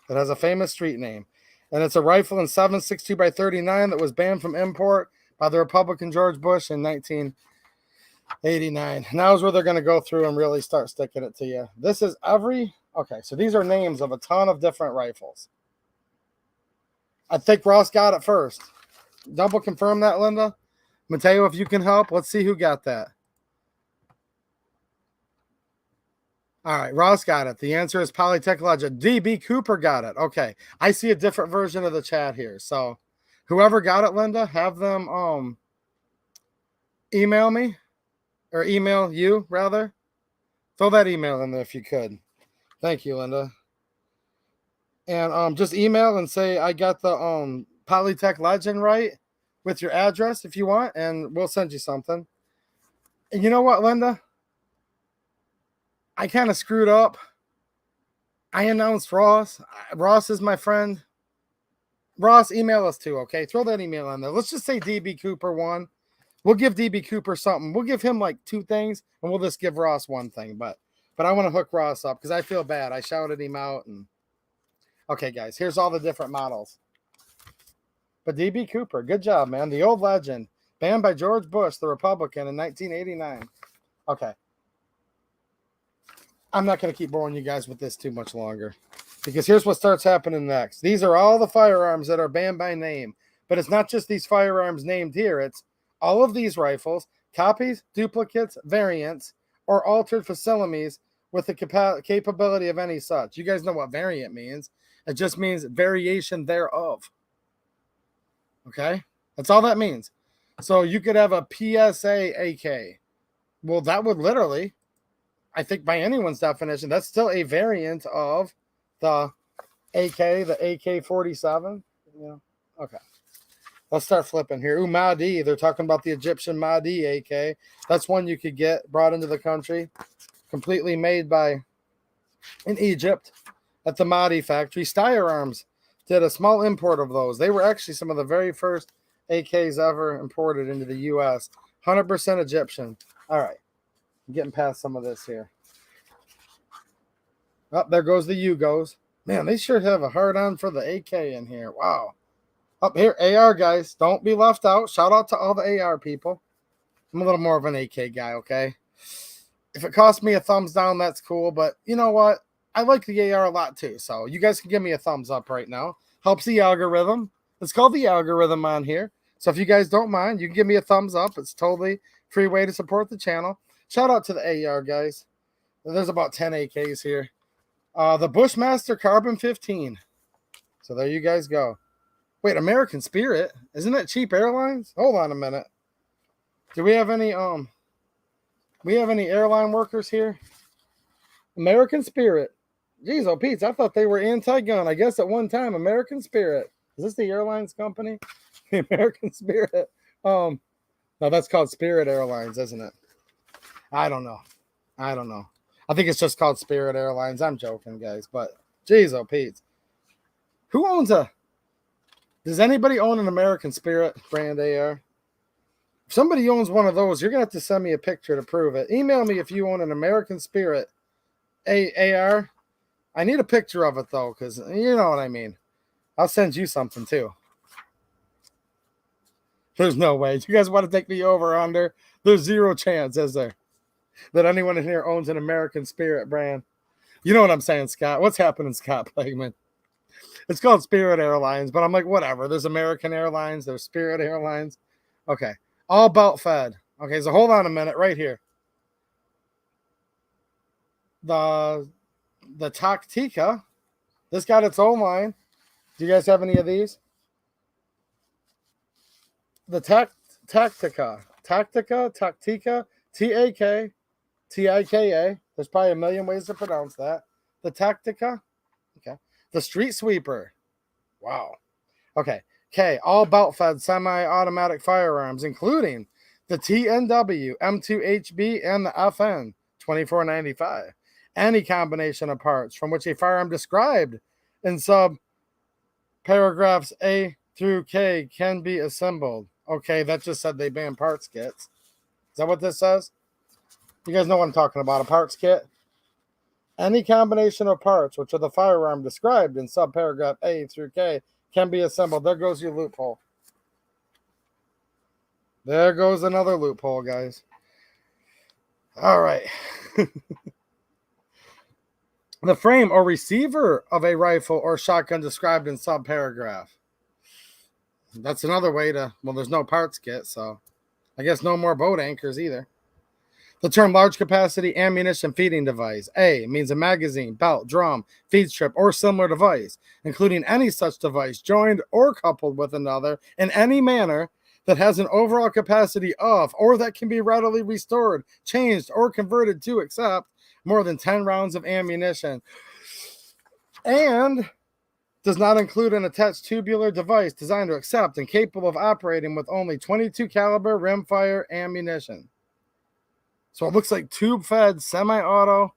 It has a famous street name. And it's a rifle in 7.62 by 39 that was banned from import by the Republican George Bush in 1989. Now is where they're going to go through and really start sticking it to you. This is okay, so these are names of a ton of different rifles. I think Ross got it first. Double confirm that, Linda. Mateo, if you can help, let's see who got that. All right, Ross got it. The answer is Polytech Legend. DB Cooper got it. Okay, I see a different version of the chat here. So whoever got it, Linda, have them email me, or email you, rather. Throw that email in there if you could. Thank you, Linda. And just email and say I got the Polytech Legend right with your address if you want, and we'll send you something. And you know what, Linda? I kind of screwed up. I announced Ross. Ross is my friend. Ross, email us too, okay? Throw that email in there. Let's just say DB Cooper 1. We'll give DB Cooper something. We'll give him like 2 things, and we'll just give Ross 1 thing. But I want to hook Ross up because I feel bad. I shouted him out. And okay, guys, here's all the different models. But DB Cooper, good job, man. The old legend. Banned by George Bush, the Republican, in 1989. Okay. I'm not going to keep boring you guys with this too much longer, because here's what starts happening next. These are all the firearms that are banned by name, but it's not just these firearms named here. It's all of these rifles, copies, duplicates, variants, or altered facsimile with the capability of any such. You guys know what variant means. It just means variation thereof. Okay? That's all that means. So you could have a PSA AK. Well, that would literally, I think by anyone's definition, that's still a variant of the AK, the AK-47. Yeah. Okay. Let's start flipping here. Ooh, Mahdi. They're talking about the Egyptian Mahdi AK. That's one you could get brought into the country, completely made in Egypt at the Mahdi factory. Steyr Arms did a small import of those. They were actually some of the very first AKs ever imported into the U.S. 100% Egyptian. All right. I'm getting past some of this here. Oh, there goes the Yugos. Man, they sure have a hard on for the AK in here. Wow. Up here, AR guys, don't be left out. Shout out to all the AR people. I'm a little more of an AK guy, okay? If it costs me a thumbs down, that's cool. But you know what? I like the AR a lot too. So you guys can give me a thumbs up right now. Helps the algorithm. It's called the algorithm on here. So if you guys don't mind, you can give me a thumbs up. It's totally free way to support the channel. Shout out to the AR guys. There's about 10 AKs here. The Bushmaster Carbon 15. So there you guys go. Wait, American Spirit? Isn't that Cheap Airlines? Hold on a minute. Do we have any airline workers here? American Spirit. Jeez, oh Pete, I thought they were anti-gun. I guess at one time, American Spirit. Is this the airlines company? The American Spirit. No, that's called Spirit Airlines, isn't it? I don't know. I think it's just called Spirit Airlines. I'm joking, guys. But jeez, oh Pete. Who owns does anybody own an American Spirit brand AR? If somebody owns one of those, you're going to have to send me a picture to prove it. Email me if you own an American Spirit AR. I need a picture of it, though, because you know what I mean. I'll send you something, too. There's no way. Do you guys want to take me over under? There's zero chance, is there, that anyone in here owns an American Spirit brand? You know what I'm saying, Scott? What's happening, Scott Plagman? It's called Spirit Airlines, but I'm like, whatever. There's American Airlines. There's Spirit Airlines. Okay. All belt fed. Okay, so hold on a minute right here. The Tactica. This got its own line. Do you guys have any of these? The Tactica. Tactica. T-A-K-T-I-K-A. There's probably a million ways to pronounce that. The Tactica. Okay. The Street Sweeper. Wow. Okay. K. All belt-fed semi-automatic firearms, including the TNW, M2HB, and the FN, $24.95. Any combination of parts from which a firearm described in sub-paragraphs A through K can be assembled. Okay, that just said they ban parts kits. Is that what this says? You guys know what I'm talking about, a parts kit? Any combination of parts which are the firearm described in subparagraph A through K can be assembled. There goes your loophole. There goes another loophole, guys. All right. The frame or receiver of a rifle or shotgun described in subparagraph. That's another way to, well, there's no parts kit, so I guess no more boat anchors either. The term large capacity ammunition feeding device. A means a magazine, belt, drum, feed strip, or similar device, including any such device joined or coupled with another in any manner that has an overall capacity of, or that can be readily restored, changed, or converted to accept more than 10 rounds of ammunition. And does not include an attached tubular device designed to accept and capable of operating with only 22 caliber rimfire ammunition. So it looks like tube-fed, semi-auto,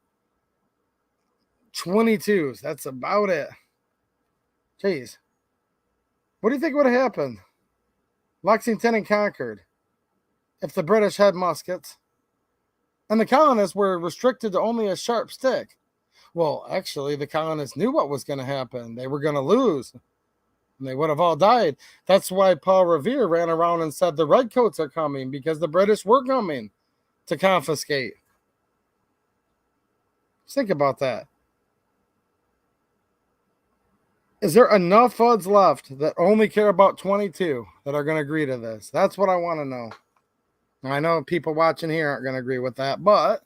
22s. That's about it. Jeez. What do you think would have happened? Lexington and Concord, if the British had muskets, and the colonists were restricted to only a sharp stick. Well, actually, the colonists knew what was going to happen. They were going to lose. and they would have all died. That's why Paul Revere ran around and said the redcoats are coming, because the British were coming to confiscate. Just think about that. Is there enough FUDs left that only care about 22 that are going to agree to this? That's what I want to know. I know people watching here aren't going to agree with that, but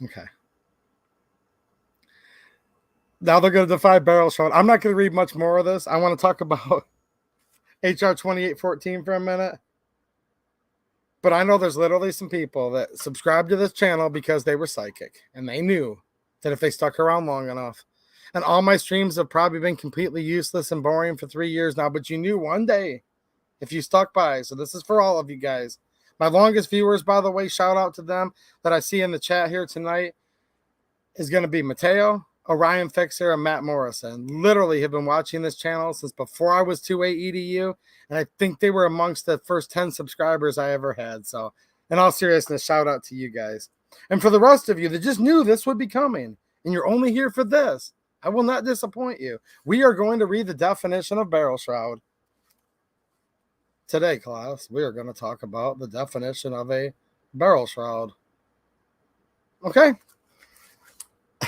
okay. Now they're going to defy barrel shroud. I'm not going to read much more of this. I want to talk about HR2814 for a minute. But I know there's literally some people that subscribe to this channel because they were psychic and they knew that if they stuck around long enough. And all my streams have probably been completely useless and boring for 3 years now, but you knew one day if you stuck by. So this is for all of you guys. My longest viewers, by the way, shout out to them that I see in the chat here tonight, is going to be Mateo, Orion Fixer, and Matt Morrison. Literally have been watching this channel since before I was 2A EDU, and I think they were amongst the first 10 subscribers I ever had. So in all seriousness, shout out to you guys. And for the rest of you that just knew this would be coming, and you're only here for this, I will not disappoint you. We are going to read the definition of barrel shroud. Today, class, we are going to talk about the definition of a barrel shroud. Okay?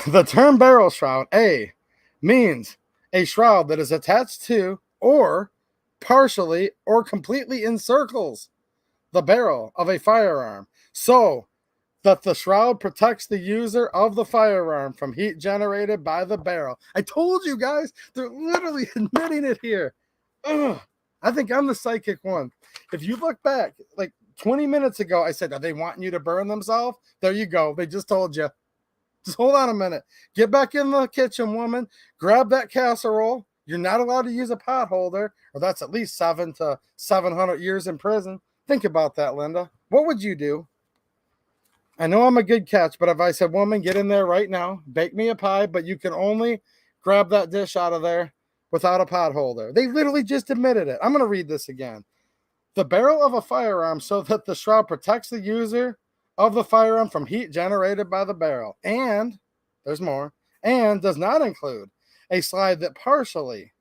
The term barrel shroud, A, means a shroud that is attached to or partially or completely encircles the barrel of a firearm so that the shroud protects the user of the firearm from heat generated by the barrel. I told you guys, they're literally admitting it here. Ugh. I think I'm the psychic one. If you look back, like 20 minutes ago, I said, are they wanting you to burn themselves? There you go. They just told you. Just hold on a minute. Get back in the kitchen, woman. Grab that casserole. You're not allowed to use a pot holder, or that's at least 700 to 700 years in prison. Think about that, Linda. What would you do? I know I'm a good catch, but if I said, woman, get in there right now, bake me a pie, but you can only grab that dish out of there without a pot holder. They literally just admitted it. I'm going to read this again. The barrel of a firearm so that the shroud protects the user of the firearm from heat generated by the barrel. And, there's more, and does not include a slide that partially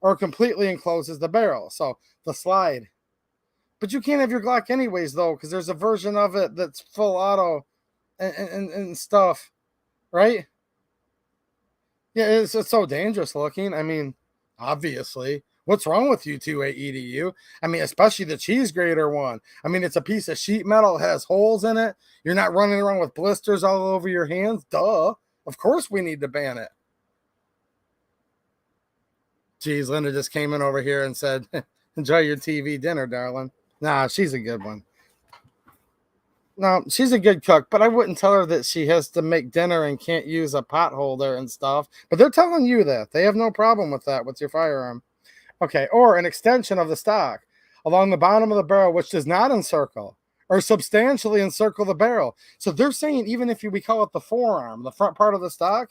or completely encloses the barrel. So, the slide. But you can't have your Glock anyways, though, because there's a version of it that's full auto and stuff, right? Yeah, it's so dangerous looking. I mean, obviously. What's wrong with you 2A EDU? I mean, especially the cheese grater one. I mean, it's a piece of sheet metal. It has holes in it. You're not running around with blisters all over your hands. Duh. Of course we need to ban it. Geez, Linda just came in over here and said, enjoy your TV dinner, darling. Nah, she's a good one. No, she's a good cook, but I wouldn't tell her that she has to make dinner and can't use a pot holder and stuff. But they're telling you that. They have no problem with that with your firearm. Okay, or an extension of the stock along the bottom of the barrel, which does not encircle or substantially encircle the barrel. So they're saying even if we call it the forearm, the front part of the stock,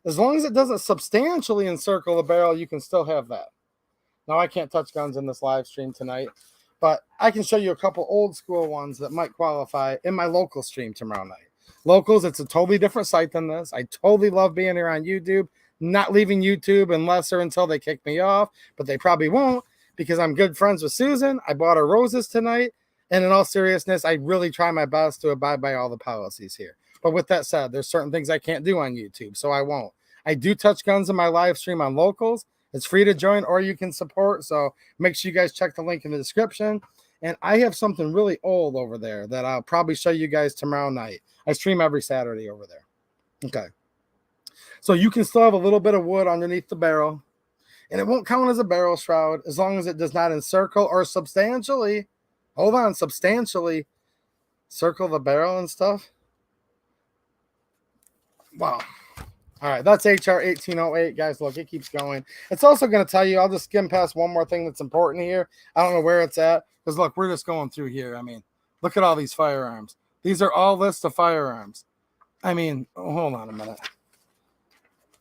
as long as it doesn't substantially encircle the barrel, you can still have that. Now, I can't touch guns in this live stream tonight, but I can show you a couple old school ones that might qualify in my local stream tomorrow night. Locals, it's a totally different site than this. I totally love being here on YouTube. Not leaving YouTube unless or until they kick me off, but they probably won't because I'm good friends with Susan. I bought her roses tonight. And in all seriousness, I really try my best to abide by all the policies here. But with that said, there's certain things I can't do on YouTube, so I won't. I do touch guns in my live stream on Locals. It's free to join or you can support. So make sure you guys check the link in the description. And I have something really old over there that I'll probably show you guys tomorrow night. I stream every Saturday over there. Okay. So you can still have a little bit of wood underneath the barrel. And it won't count as a barrel shroud as long as it does not encircle or substantially, hold on, substantially circle the barrel and stuff. Wow. All right, that's HR 1808, guys. Look, it keeps going. It's also going to tell you, I'll just skim past one more thing that's important here. I don't know where it's at, because look, we're just going through here. I mean, look at all these firearms. These are all lists of firearms. I mean, hold on a minute.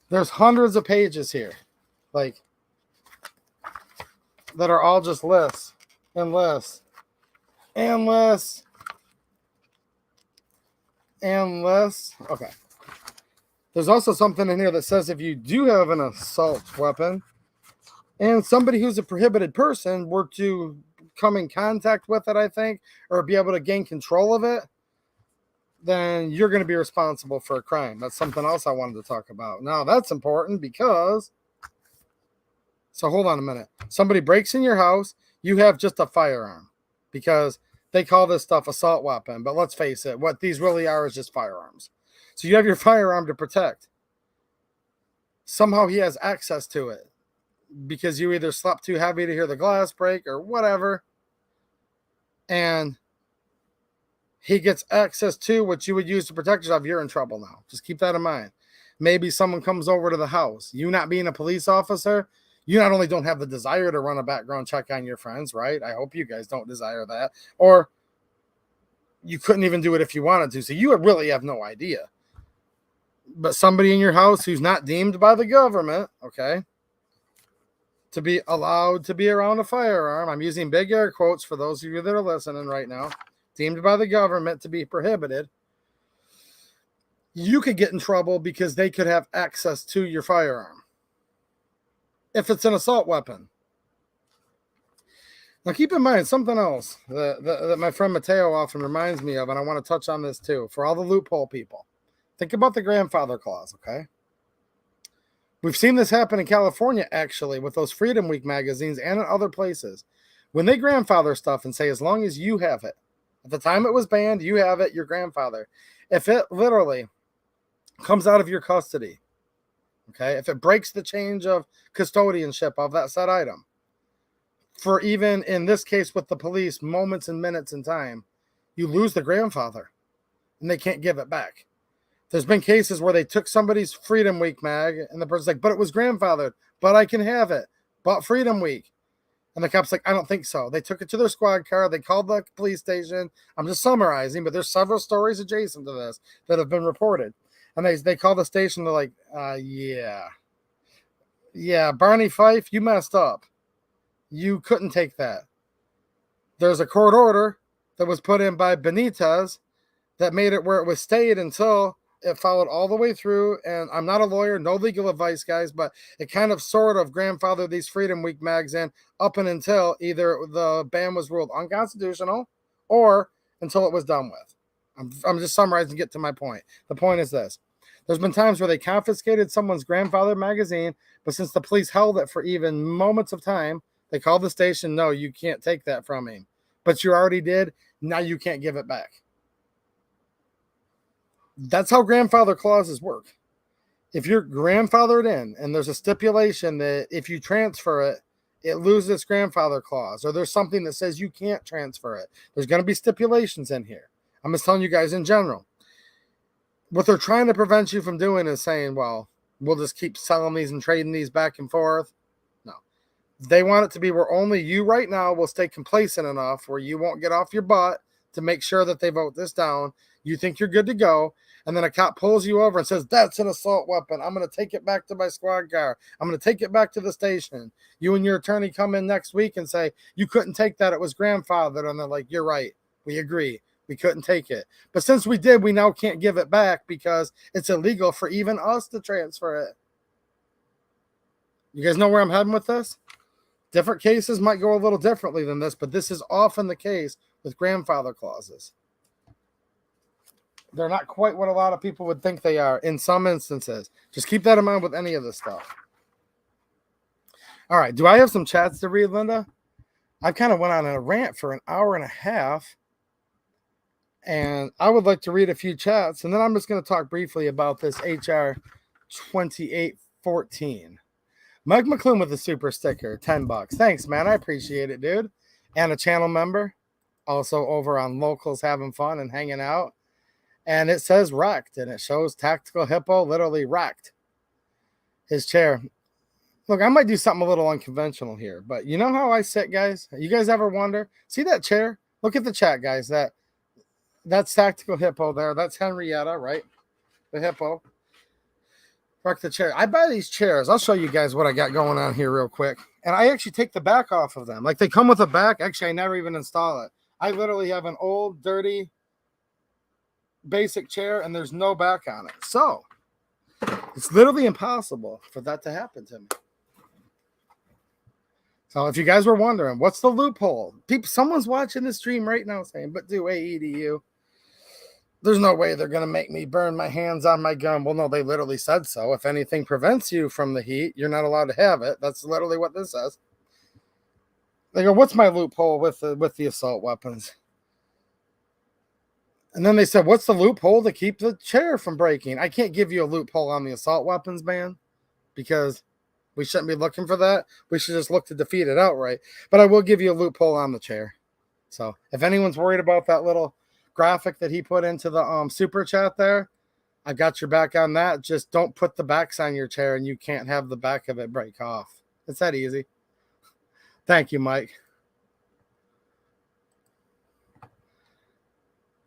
There's hundreds of pages here, like, that are all just lists and lists and lists and lists. Okay. There's also something in here that says if you do have an assault weapon and somebody who's a prohibited person were to come in contact with it, I think, or be able to gain control of it, then you're going to be responsible for a crime. That's something else I wanted to talk about. Now, that's important because, so hold on a minute. Somebody breaks in your house, you have just a firearm because they call this stuff assault weapon. But let's face it, what these really are is just firearms. So you have your firearm to protect. Somehow he has access to it because you either slept too heavy to hear the glass break or whatever. And he gets access to what you would use to protect yourself. You're in trouble now. Just keep that in mind. Maybe someone comes over to the house. You not being a police officer, you not only don't have the desire to run a background check on your friends, right? I hope you guys don't desire that. Or you couldn't even do it if you wanted to. So you really have no idea. But somebody in your house who's not deemed by the government, okay, to be allowed to be around a firearm. I'm using big air quotes for those of you that are listening right now. Deemed by the government to be prohibited. You could get in trouble because they could have access to your firearm if it's an assault weapon. Now, keep in mind something else that my friend Mateo often reminds me of, and I want to touch on this too, for all the loophole people. Think about the grandfather clause, okay? We've seen this happen in California, actually, with those Freedom Week magazines and in other places. When they grandfather stuff and say, as long as you have it, at the time it was banned, you have it, your grandfather. If it literally comes out of your custody, okay, if it breaks the change of custodianship of that said item, for even in this case with the police, moments and minutes in time, you lose the grandfather and they can't give it back. There's been cases where they took somebody's Freedom Week mag and the person's like, but it was grandfathered, but I can have it, but Freedom Week. And the cop's like, I don't think so. They took it to their squad car. They called the police station. I'm just summarizing, but there's several stories adjacent to this that have been reported. And they call the station. They're like, yeah, Barney Fife, you messed up. You couldn't take that. There's a court order that was put in by Benitez that made it where it was stayed until it followed all the way through. And I'm not a lawyer, no legal advice, guys, but it kind of sort of grandfathered these Freedom Week mags in up and until either the ban was ruled unconstitutional or until it was done with. I'm just summarizing to get to my point. The point is this. There's been times where they confiscated someone's grandfather magazine, but since the police held it for even moments of time, they called the station, no, you can't take that from him. But you already did, now you can't give it back. That's how grandfather clauses work. If you're grandfathered in and there's a stipulation that if you transfer it, it loses its grandfather clause, or there's something that says you can't transfer it, there's going to be stipulations in here. I'm just telling you guys in general. What they're trying to prevent you from doing is saying, well, we'll just keep selling these and trading these back and forth. No. They want it to be where only you right now will stay complacent enough where you won't get off your butt to make sure that they vote this down. You think you're good to go. And then a cop pulls you over and says, that's an assault weapon. I'm going to take it back to my squad car. I'm going to take it back to the station. You and your attorney come in next week and say, you couldn't take that. It was grandfathered. And they're like, you're right. We agree. We couldn't take it. But since we did, we now can't give it back because it's illegal for even us to transfer it. You guys know where I'm heading with this? Different cases might go a little differently than this, but this is often the case with grandfather clauses. They're not quite what a lot of people would think they are in some instances. Just keep that in mind with any of this stuff. All right. Do I have some chats to read, Linda? I kind of went on a rant for an hour and a half. And I would like to read a few chats. And then I'm just going to talk briefly about this HR2814. Mike McClune with the super sticker, $10. Thanks, man. I appreciate it, dude. And a channel member. Also over on Locals having fun and hanging out. And it says wrecked, and it shows Tactical Hippo literally wrecked his chair. Look, I might do something a little unconventional here, but you know how I sit, guys? You guys ever wonder? See that chair? Look at the chat, guys. That's Tactical Hippo there. That's Henrietta, right? The hippo. Wreck the chair. I buy these chairs. I'll show you guys what I got going on here real quick. And I actually take the back off of them. Like they come with a back. Actually, I never even install it. I literally have an old, dirty, basic chair and there's no back on it. So It's literally impossible for that to happen to me. So if you guys were wondering, what's the loophole? Someone's watching this stream right now saying, but do AEDU. There's no way they're going to make me burn my hands on my gun. Well, no, they literally said so. If anything prevents you from the heat, you're not allowed to have it. That's literally what this says. They go, what's my loophole with the assault weapons? And then they said, what's the loophole to keep the chair from breaking? I can't give you a loophole on the assault weapons ban because we shouldn't be looking for that. We should just look to defeat it outright. But I will give you a loophole on the chair. So if anyone's worried about that little graphic that he put into the super chat there, I got your back on that. Just don't put the backs on your chair and you can't have the back of it break off. It's that easy. Thank you, Mike.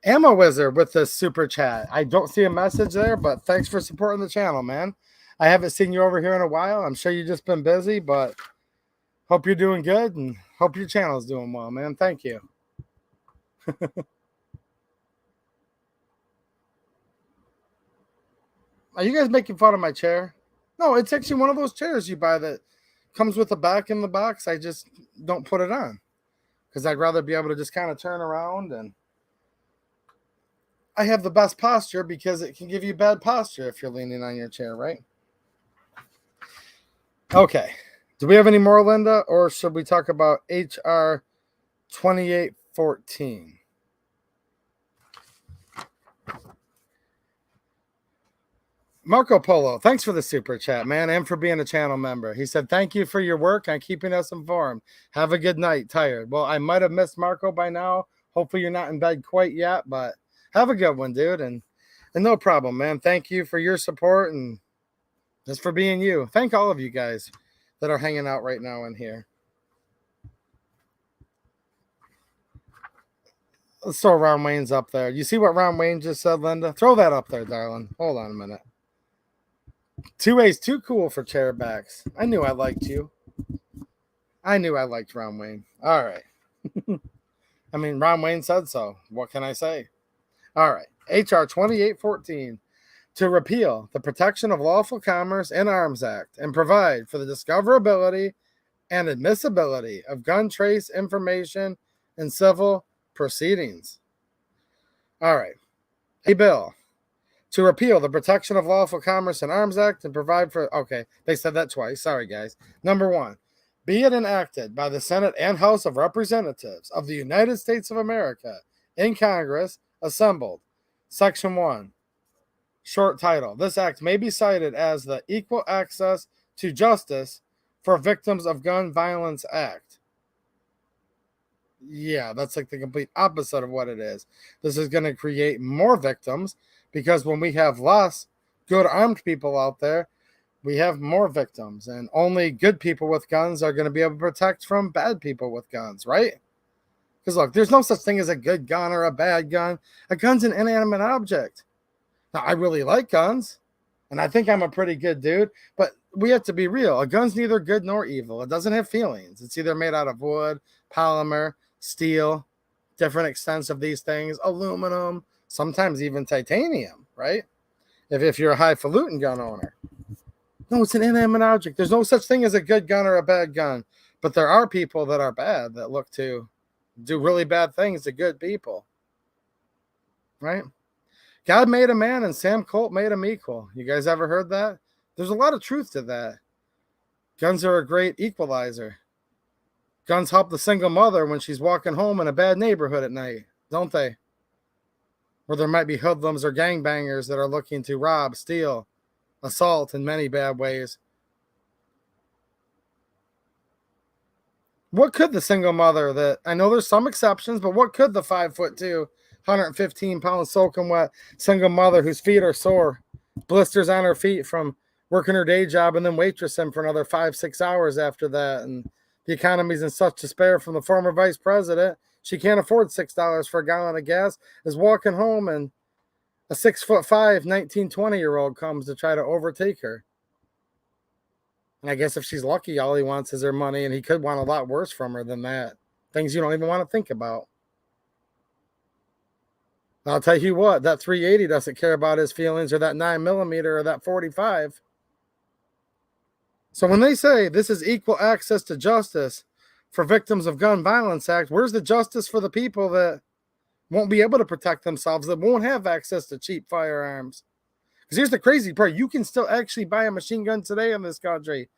Ammo Wizard with the super chat. I don't see a message there, but thanks for supporting the channel, man. I haven't seen you over here in a while. I'm sure you've just been busy, but hope you're doing good and hope your channel's doing well, man. Thank you. Are you guys making fun of my chair? No, it's actually one of those chairs you buy that comes with a back in the box. I just don't put it on because I'd rather be able to just kind of turn around, and I have the best posture because it can give you bad posture if you're leaning on your chair, right? Okay. Do we have any more, Linda, or should we talk about HR2814? Marco Polo, thanks for the super chat, man, and for being a channel member. He said, thank you for your work on keeping us informed. Have a good night. Tired. Well, I might have missed Marco by now. Hopefully you're not in bed quite yet, but have a good one, dude. And no problem, man. Thank you for your support and just for being you. Thank all of you guys that are hanging out right now in here. Let's throw Ron Wayne's up there. You see what Ron Wayne just said, Linda? Throw that up there, darling. Hold on a minute. 2A's too cool for chair backs. I knew I liked you. I knew I liked Ron Wayne. All right. I mean, Ron Wayne said so. What can I say? All right. HR 2814 to repeal the Protection of Lawful Commerce in Arms Act and provide for the discoverability and admissibility of gun trace information in civil proceedings. All right. A bill to repeal the Protection of Lawful Commerce in Arms Act and provide for, okay, they said that twice. Sorry, guys. Number one, be it enacted by the Senate and House of Representatives of the United States of America in Congress assembled. Section 1, short title. This act may be cited as the Equal Access to Justice for Victims of Gun Violence Act. Yeah, that's like the complete opposite of what it is. This is going to create more victims because when we have less good armed people out there, we have more victims, and only good people with guns are going to be able to protect from bad people with guns, right? Because look, there's no such thing as a good gun or a bad gun. A gun's an inanimate object. Now, I really like guns, and I think I'm a pretty good dude, but we have to be real. A gun's neither good nor evil. It doesn't have feelings. It's either made out of wood, polymer, steel, different extents of these things, aluminum, sometimes even titanium, right? If you're a highfalutin gun owner. No, it's an inanimate object. There's no such thing as a good gun or a bad gun, but there are people that are bad that look to do really bad things to good people, right? God made a man and Sam Colt made him equal. You guys ever heard that? There's a lot of truth to that. Guns are a great equalizer. Guns help the single mother when she's walking home in a bad neighborhood at night, don't they? Where there might be hoodlums or gangbangers that are looking to rob, steal, assault in many bad ways. What could the single mother that, I know there's some exceptions, but what could the 5'2", 115-pound soaking wet single mother whose feet are sore, blisters on her feet from working her day job and then waitressing for another 5-6 hours after that, and the economy's in such despair from the former vice president, she can't afford $6 for a gallon of gas, is walking home and a 6'5", 19, 20-year-old comes to try to overtake her. And I guess if she's lucky, all he wants is her money, and he could want a lot worse from her than that. Things you don't even want to think about. I'll tell you what, that 380 doesn't care about his feelings, or that 9mm, or that 45. So when they say this is equal access to justice for victims of gun violence act, where's the justice for the people that won't be able to protect themselves, that won't have access to cheap firearms? Because here's the crazy part. You can still actually buy a machine gun today in this country.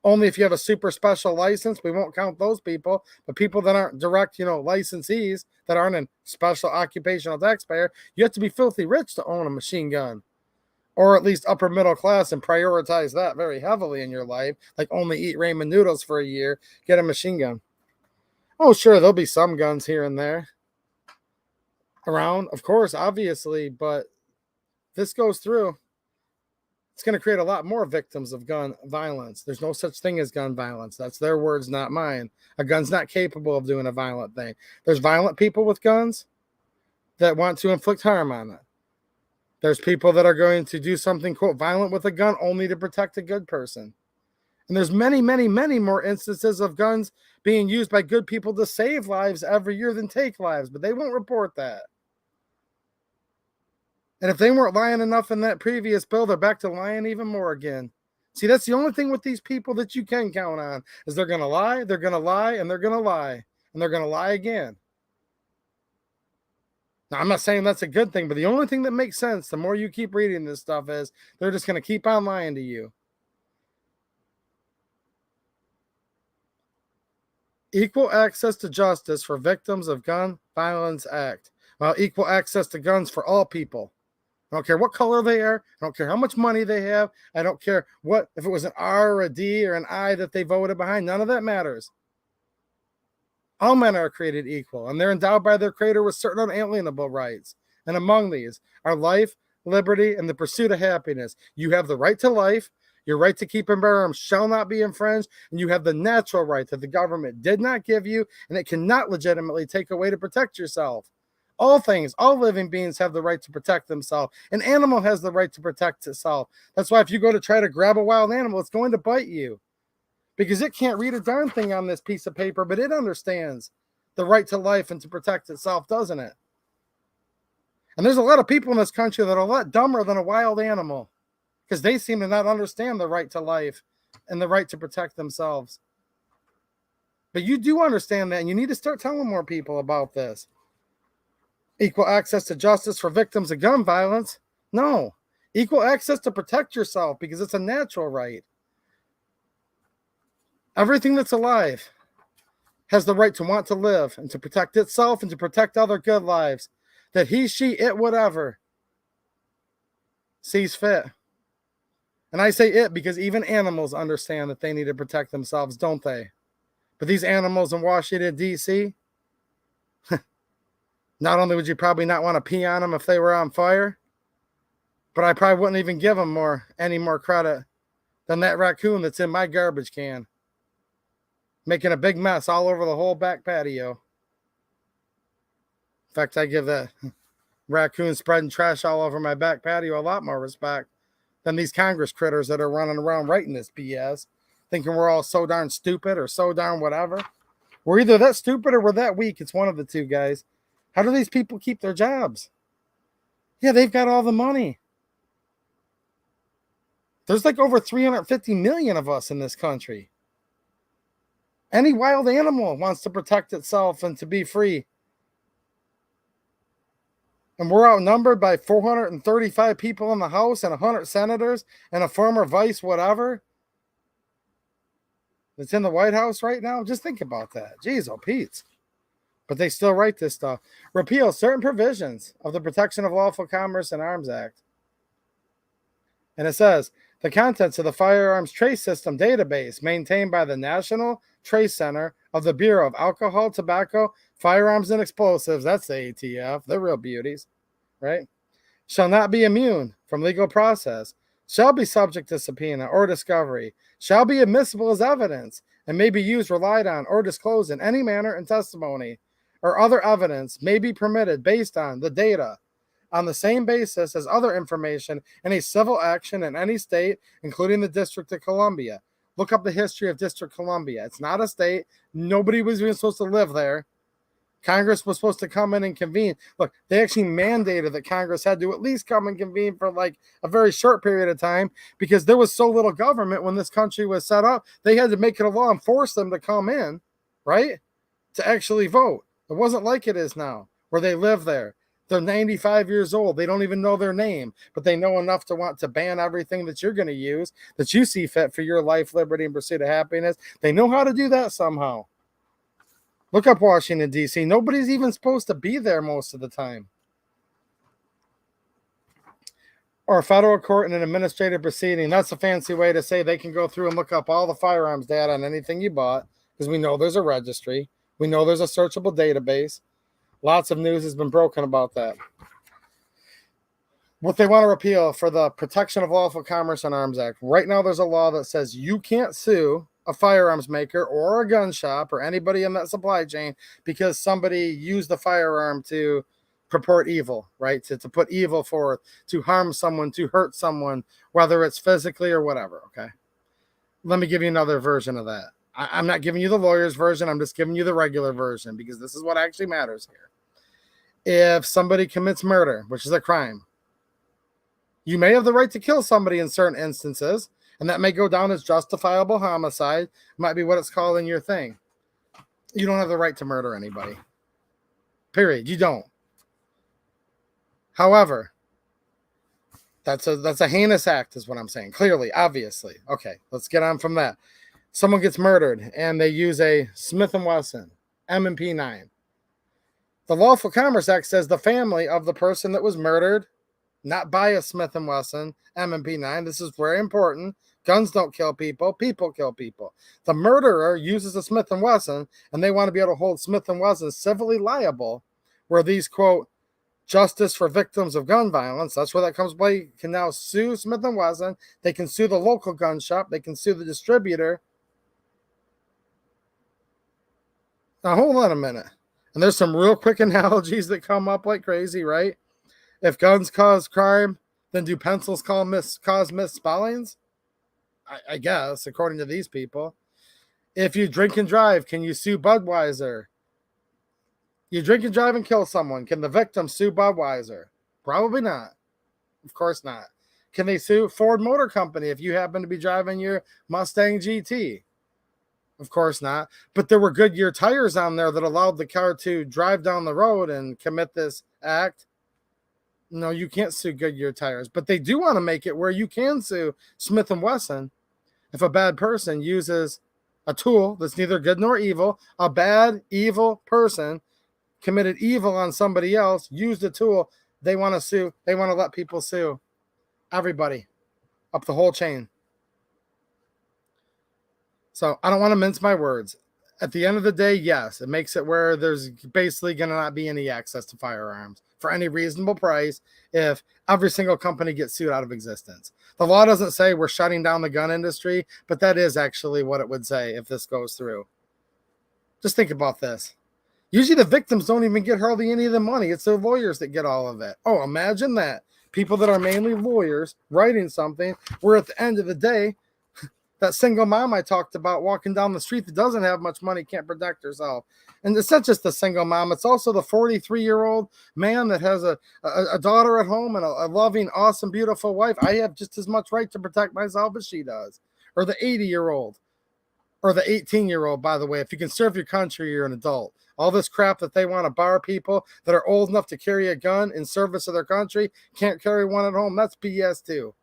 Only if you have a super special license. We won't count those people. But people that aren't direct, licensees, that aren't in special occupational taxpayer, you have to be filthy rich to own a machine gun. Or at least upper middle class, and prioritize that very heavily in your life. Like only eat ramen noodles for a year, get a machine gun. Oh, sure, there'll be some guns here and there around, of course, obviously, but this goes through, it's going to create a lot more victims of gun violence. There's no such thing as gun violence. That's their words, not mine. A gun's not capable of doing a violent thing. There's violent people with guns that want to inflict harm on it. There's people that are going to do something, quote, violent with a gun only to protect a good person. And there's many, many, many more instances of guns being used by good people to save lives every year than take lives, but they won't report that. And if they weren't lying enough in that previous bill, they're back to lying even more again. See, that's the only thing with these people that you can count on, is they're going to lie, they're going to lie, and they're going to lie, and they're going to lie again. Now, I'm not saying that's a good thing, but the only thing that makes sense, the more you keep reading this stuff, is they're just going to keep on lying to you. Equal access to justice for victims of gun violence act. Well, equal access to guns for all people. I don't care what color they are. I don't care how much money they have. I don't care if it was an R or a D or an I that they voted behind. None of that matters. All men are created equal, and they're endowed by their creator with certain unalienable rights. And among these are life, liberty, and the pursuit of happiness. You have the right to life. Your right to keep and bear arms shall not be infringed, and you have the natural right that the government did not give you, and it cannot legitimately take away to protect yourself. All things, all living beings have the right to protect themselves. An animal has the right to protect itself. That's why if you go to try to grab a wild animal, it's going to bite you, because it can't read a darn thing on this piece of paper, but it understands the right to life and to protect itself, doesn't it? And there's a lot of people in this country that are a lot dumber than a wild animal, because they seem to not understand the right to life and the right to protect themselves. But you do understand that, and you need to start telling more people about this. Equal access to justice for victims of gun violence? No. Equal access to protect yourself, because it's a natural right. Everything that's alive has the right to want to live and to protect itself and to protect other good lives that he, she, it, whatever sees fit. And I say it because even animals understand that they need to protect themselves, don't they? But these animals in Washington, D.C., not only would you probably not want to pee on them if they were on fire, but I probably wouldn't even give them any more credit than that raccoon that's in my garbage can, making a big mess all over the whole back patio. In fact, I give that raccoon spreading trash all over my back patio a lot more respect than these Congress critters that are running around writing this BS, thinking we're all so darn stupid or so darn whatever. We're either that stupid or we're that weak. It's one of the two, guys. How do these people keep their jobs? Yeah, they've got all the money. There's like over 350 million of us in this country. Any wild animal wants to protect itself and to be free. And we're outnumbered by 435 people in the House and 100 senators and a former vice whatever that's in the White House right now. Just think about that. Jeez, oh Pete. But they still write this stuff. Repeal certain provisions of the Protection of Lawful Commerce and Arms Act. And it says, the contents of the Firearms Trace System database maintained by the National Trace Center of the Bureau of Alcohol, Tobacco, Firearms, and Explosives, that's the ATF, they're real beauties, right? Shall not be immune from legal process, shall be subject to subpoena or discovery, shall be admissible as evidence, and may be used, relied on, or disclosed in any manner in testimony, or other evidence may be permitted based on the data on the same basis as other information in a civil action in any state, including the District of Columbia. Look up the history of District of Columbia. It's not a state. Nobody was even supposed to live there. Congress was supposed to come in and convene. Look, they actually mandated that Congress had to at least come and convene for like a very short period of time because there was so little government when this country was set up. They had to make it a law and force them to come in, right, to actually vote. It wasn't like it is now where they live there. They're 95 years old. They don't even know their name, but they know enough to want to ban everything that you're going to use, that you see fit for your life, liberty, and pursuit of happiness. They know how to do that somehow. Look up Washington, D.C. Nobody's even supposed to be there most of the time. Or a federal court in an administrative proceeding. That's a fancy way to say they can go through and look up all the firearms data on anything you bought, because we know there's a registry. We know there's a searchable database. Lots of news has been broken about that. What they want to repeal for the Protection of Lawful Commerce and Arms Act. Right now there's a law that says you can't sue a firearms maker or a gun shop or anybody in that supply chain because somebody used the firearm to purport evil, right? To put evil forth, to harm someone, to hurt someone, whether it's physically or whatever, okay? Let me give you another version of that. I'm not giving you the lawyer's version. I'm just giving you the regular version because this is what actually matters here. If somebody commits murder, which is a crime, you may have the right to kill somebody in certain instances, and that may go down as justifiable homicide. Might be what it's called in your thing. You don't have the right to murder anybody. Period. You don't. However, that's a heinous act is what I'm saying. Clearly, obviously. Okay, let's get on from that. Someone gets murdered, and they use a Smith & Wesson M&P 9. The Lawful Commerce Act says the family of the person that was murdered, not by a Smith & Wesson M&P 9. This is very important. Guns don't kill people. People kill people. The murderer uses a Smith & Wesson, and they want to be able to hold Smith & Wesson civilly liable, where these, quote, justice for victims of gun violence, that's where that comes by, can now sue Smith & Wesson. They can sue the local gun shop. They can sue the distributor. Now, hold on a minute. And there's some real quick analogies that come up like crazy, right? If guns cause crime, then do pencils cause misspellings? I guess, according to these people. If you drink and drive, can you sue Budweiser? You drink and drive and kill someone. Can the victim sue Budweiser? Probably not. Of course not. Can they sue Ford Motor Company if you happen to be driving your Mustang GT? Of course not. But there were Goodyear tires on there that allowed the car to drive down the road and commit this act. No, you can't sue Goodyear tires. But they do want to make it where you can sue Smith & Wesson if a bad person uses a tool that's neither good nor evil. A bad, evil person committed evil on somebody else, used a tool. They want to sue. They want to let people sue everybody up the whole chain. So I don't want to mince my words. At the end of the day, yes, it makes it where there's basically going to not be any access to firearms for any reasonable price if every single company gets sued out of existence. The law doesn't say we're shutting down the gun industry, but that is actually what it would say if this goes through. Just think about this. Usually the victims don't even get hardly any of the money. It's their lawyers that get all of it. Oh, imagine that. People that are mainly lawyers writing something where at the end of the day, that single mom I talked about walking down the street that doesn't have much money, can't protect herself. And it's not just the single mom. It's also the 43-year-old man that has a daughter at home and a loving, awesome, beautiful wife. I have just as much right to protect myself as she does. Or the 80-year-old. Or the 18-year-old, by the way. If you can serve your country, you're an adult. All this crap that they want to bar people that are old enough to carry a gun in service of their country, can't carry one at home. That's BS too.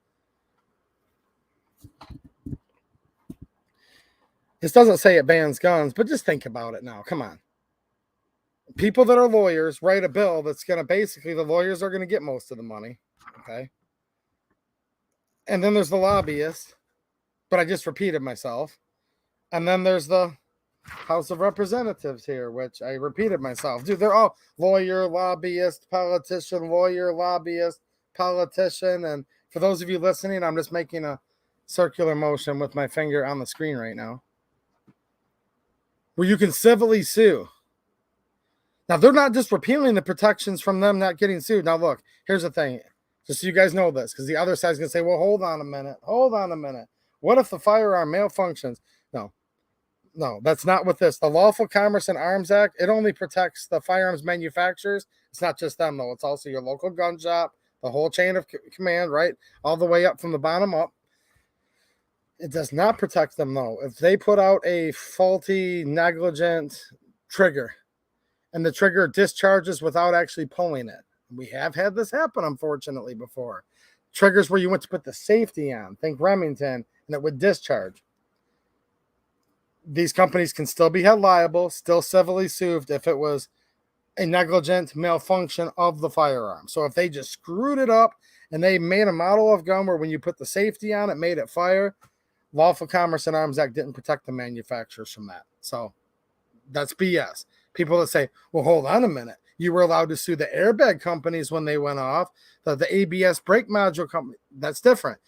This doesn't say it bans guns, but just think about it now. Come on. People that are lawyers write a bill that's going to basically, the lawyers are going to get most of the money. Okay. And then there's the lobbyists, but I just repeated myself. And then there's the House of Representatives here, which I repeated myself. Dude, they're all lawyer, lobbyist, politician, lawyer, lobbyist, politician. And for those of you listening, I'm just making a circular motion with my finger on the screen right now, where you can civilly sue. Now, they're not just repealing the protections from them not getting sued. Now, look, here's the thing. Just so you guys know this, because the other side's going to say, well, hold on a minute. Hold on a minute. What if the firearm malfunctions? No. No, that's not what this. The Lawful Commerce and Arms Act, it only protects the firearms manufacturers. It's not just them, though. It's also your local gun shop, the whole chain of command, right? All the way up from the bottom up. It does not protect them, though. If they put out a faulty, negligent trigger and the trigger discharges without actually pulling it, we have had this happen, unfortunately, before. Triggers where you went to put the safety on, think Remington, and it would discharge. These companies can still be held liable, still civilly sued if it was a negligent malfunction of the firearm. So if they just screwed it up and they made a model of gun where when you put the safety on, it made it fire, Lawful Commerce and Arms Act didn't protect the manufacturers from that. So that's BS. People that say, well, hold on a minute. You were allowed to sue the airbag companies when they went off, the ABS brake module company. That's different.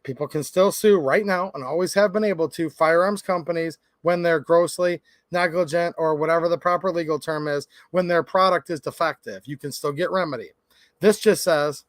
People can still sue right now and always have been able to firearms companies when they're grossly negligent or whatever the proper legal term is, when their product is defective. You can still get remedy. This just says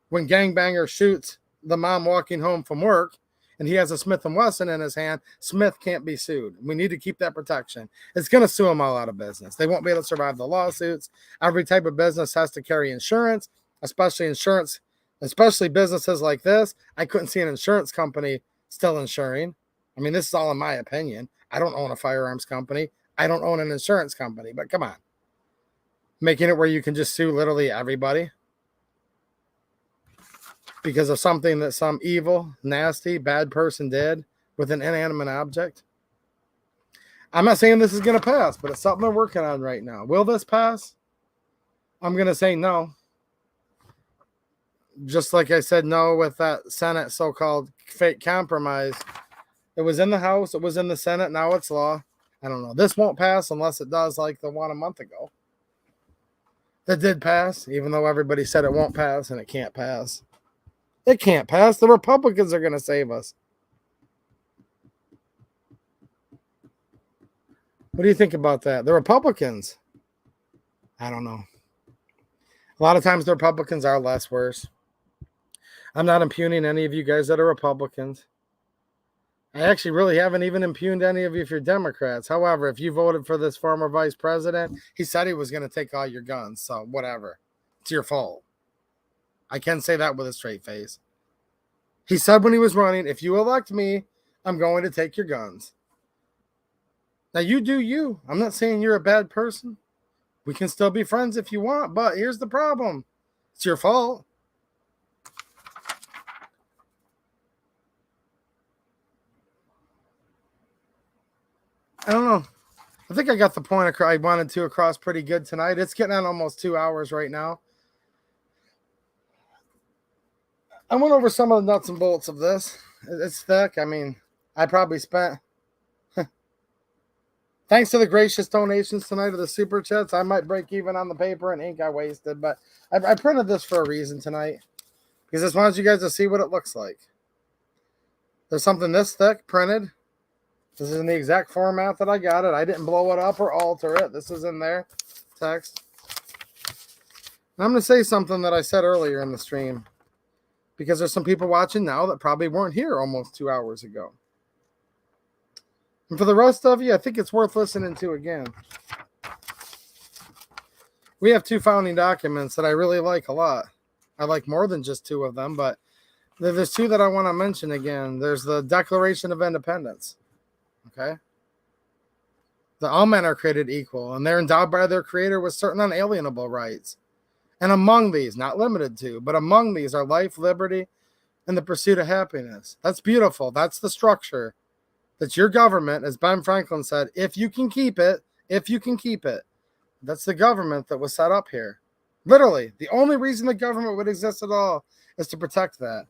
when gangbanger shoots the mom walking home from work and he has a Smith & Wesson in his hand, Smith can't be sued. We need to keep that protection. It's going to sue them all out of business. They won't be able to survive the lawsuits. Every type of business has to carry insurance, especially businesses like this. I couldn't see an insurance company still insuring. I mean, this is all in my opinion. I don't own a firearms company. I don't own an insurance company, but come on. Making it where you can just sue literally everybody because of something that some evil, nasty, bad person did with an inanimate object. I'm not saying this is going to pass, but it's something they're working on right now. Will this pass? I'm going to say no. Just like I said no with that Senate so-called fake compromise. It was in the House. It was in the Senate. Now it's law. I don't know. This won't pass unless it does like the one a month ago. That did pass, even though everybody said it won't pass and it can't pass. It can't pass. The Republicans are going to save us. What do you think about that? The Republicans. I don't know. A lot of times the Republicans are less worse. I'm not impugning any of you guys that are Republicans. I actually really haven't even impugned any of you if you're Democrats. However, if you voted for this former vice president, he said he was going to take all your guns. So whatever. It's your fault. I can say that with a straight face. He said when he was running, if you elect me, I'm going to take your guns. Now you do you. I'm not saying you're a bad person. We can still be friends if you want, but here's the problem. It's your fault. I don't know. I think I got the point I wanted to across pretty good tonight. It's getting on almost 2 hours right now. I went over some of the nuts and bolts of this. It's thick. I mean, I probably spent... Thanks to the gracious donations tonight of the super chats, I might break even on the paper and ink I wasted, but I printed this for a reason tonight because I just wanted you guys to see what it looks like. There's something this thick printed. This is in the exact format that I got it. I didn't blow it up or alter it. This is in there. Text. And I'm going to say something that I said earlier in the stream because there's some people watching now that probably weren't here almost 2 hours ago. And for the rest of you, I think it's worth listening to again. We have 2 founding documents that I really like a lot. I like more than just 2 of them, but there's 2 that I want to mention again. There's the Declaration of Independence. Okay? That all men are created equal, and they're endowed by their creator with certain unalienable rights. And among these, not limited to, but among these are life, liberty, and the pursuit of happiness. That's beautiful. That's the structure. That's your government, as Ben Franklin said, if you can keep it, That's the government that was set up here. Literally, the only reason the government would exist at all is to protect that.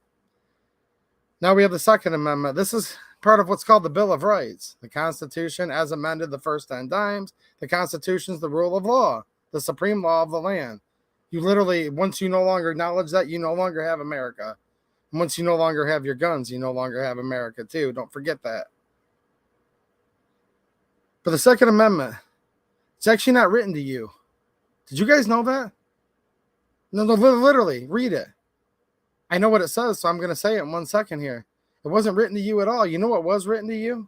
Now we have the Second Amendment. This is part of what's called the Bill of Rights. The Constitution, as amended the first 10 times, the Constitution is the rule of law, the supreme law of the land. You literally, once you no longer acknowledge that, you no longer have America. And once you no longer have your guns, you no longer have America too. Don't forget that. But the Second Amendment, it's actually not written to you. Did you guys know that? No, literally, read it. I know what it says, so I'm going to say it in 1 second here. It wasn't written to you at all. You know what was written to you?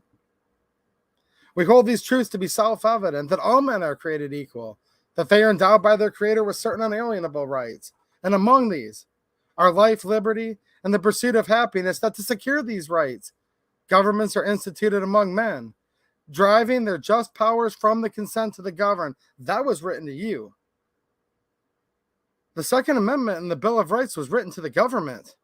We hold these truths to be self-evident, that all men are created equal, that they are endowed by their Creator with certain unalienable rights. And among these are life, liberty, and the pursuit of happiness, that to secure these rights, governments are instituted among men, driving their just powers from the consent to the governed. That was written to you. The Second Amendment and the Bill of Rights was written to the government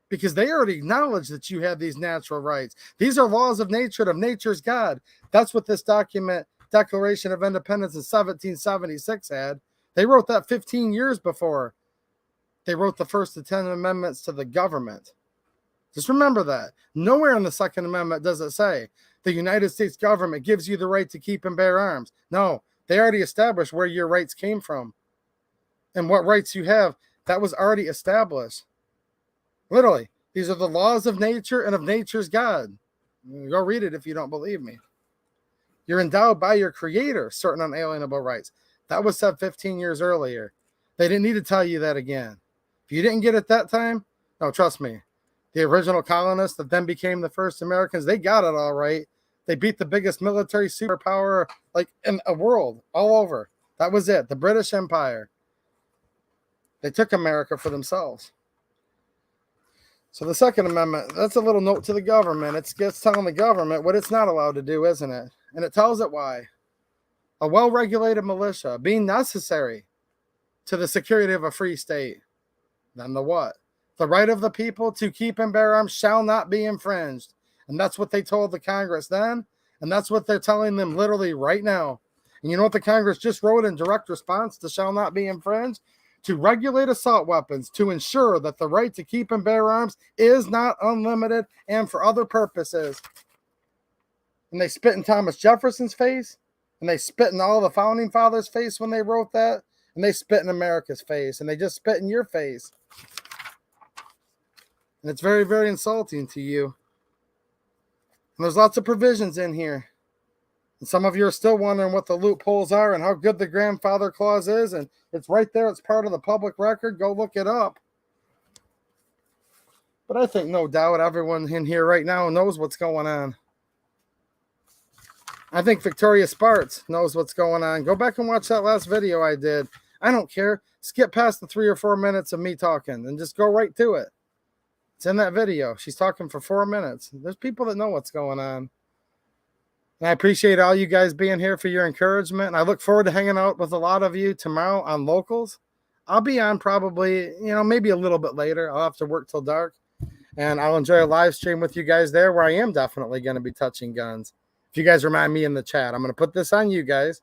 because they already acknowledge that you have these natural rights. These are laws of nature, of nature's God. That's what this document, Declaration of Independence in 1776 had. They wrote that 15 years before they wrote the first of 10 amendments to the government. Just remember that. Nowhere in the Second Amendment does it say the United States government gives you the right to keep and bear arms. No, they already established where your rights came from and what rights you have. That was already established. Literally, these are the laws of nature and of nature's God. Go read it if you don't believe me. You're endowed by your Creator certain unalienable rights. That was said 15 years earlier. They didn't need to tell you that again. If you didn't get it that time, no, trust me. The original colonists that then became the first Americans, they got it all right. They beat the biggest military superpower like in the world, all over. That was it, the British Empire. They took America for themselves. So the Second Amendment, that's a little note to the government. It's telling the government what it's not allowed to do, isn't it? And it tells it why. A well-regulated militia being necessary to the security of a free state. Then the what? The right of the people to keep and bear arms shall not be infringed. And that's what they told the Congress then. And that's what they're telling them literally right now. And you know what the Congress just wrote in direct response to shall not be infringed? To regulate assault weapons, to ensure that the right to keep and bear arms is not unlimited and for other purposes. And they spit in Thomas Jefferson's face, and they spit in all the founding fathers' face when they wrote that, and they spit in America's face, and they just spit in your face. And it's very, very insulting to you. And there's lots of provisions in here. And some of you are still wondering what the loopholes are and how good the grandfather clause is. And it's right there. It's part of the public record. Go look it up. But I think no doubt everyone in here right now knows what's going on. I think Victoria Sparks knows what's going on. Go back and watch that last video I did. I don't care. Skip past the 3 or 4 minutes of me talking and just go right to it. It's in that video. She's talking for 4 minutes. There's people that know what's going on. And I appreciate all you guys being here for your encouragement. And I look forward to hanging out with a lot of you tomorrow on Locals. I'll be on probably, maybe a little bit later. I'll have to work till dark. And I'll enjoy a live stream with you guys there where I am definitely going to be touching guns. If you guys remind me in the chat, I'm going to put this on you guys.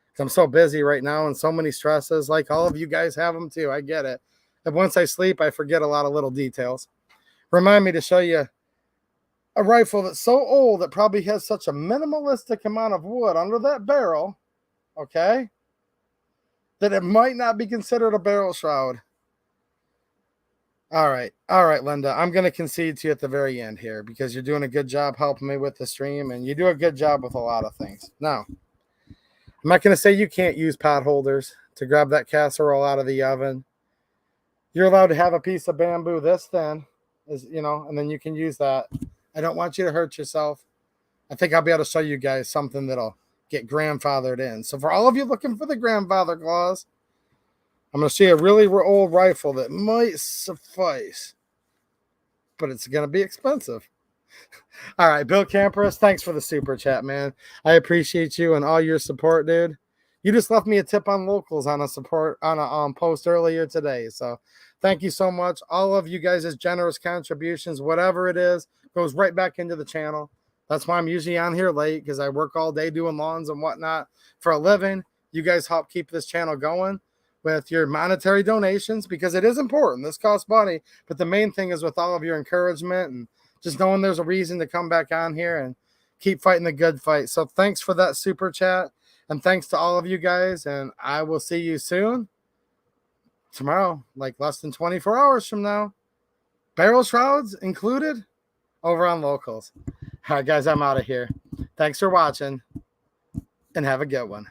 Because I'm so busy right now and so many stresses. Like all of you guys have them too. I get it. And once I sleep, I forget a lot of little details. Remind me to show you a rifle that's so old it probably has such a minimalistic amount of wood under that barrel, okay, that it might not be considered a barrel shroud. All right, Linda, I'm going to concede to you at the very end here because you're doing a good job helping me with the stream, and you do a good job with a lot of things. Now, I'm not going to say you can't use pot holders to grab that casserole out of the oven. You're allowed to have a piece of bamboo this thin, and then you can use that. I don't want you to hurt yourself. I think I'll be able to show you guys something that'll get grandfathered in. So for all of you looking for the grandfather clause, I'm going to show you a really old rifle that might suffice, but it's going to be expensive. All right, Bill Camperus, thanks for the super chat, man. I appreciate you and all your support, dude. You just left me a tip on Locals on a post earlier today. So thank you so much. All of you guys' generous contributions, whatever it is, goes right back into the channel. That's why I'm usually on here late, because I work all day doing lawns and whatnot for a living. You guys help keep this channel going with your monetary donations, because it is important. This costs money. But the main thing is with all of your encouragement and just knowing there's a reason to come back on here and keep fighting the good fight. So thanks for that super chat. And thanks to all of you guys. And I will see you soon. Tomorrow, like less than 24 hours from now. Barrel shrouds included over on Locals. All right, guys, I'm out of here. Thanks for watching and have a good one.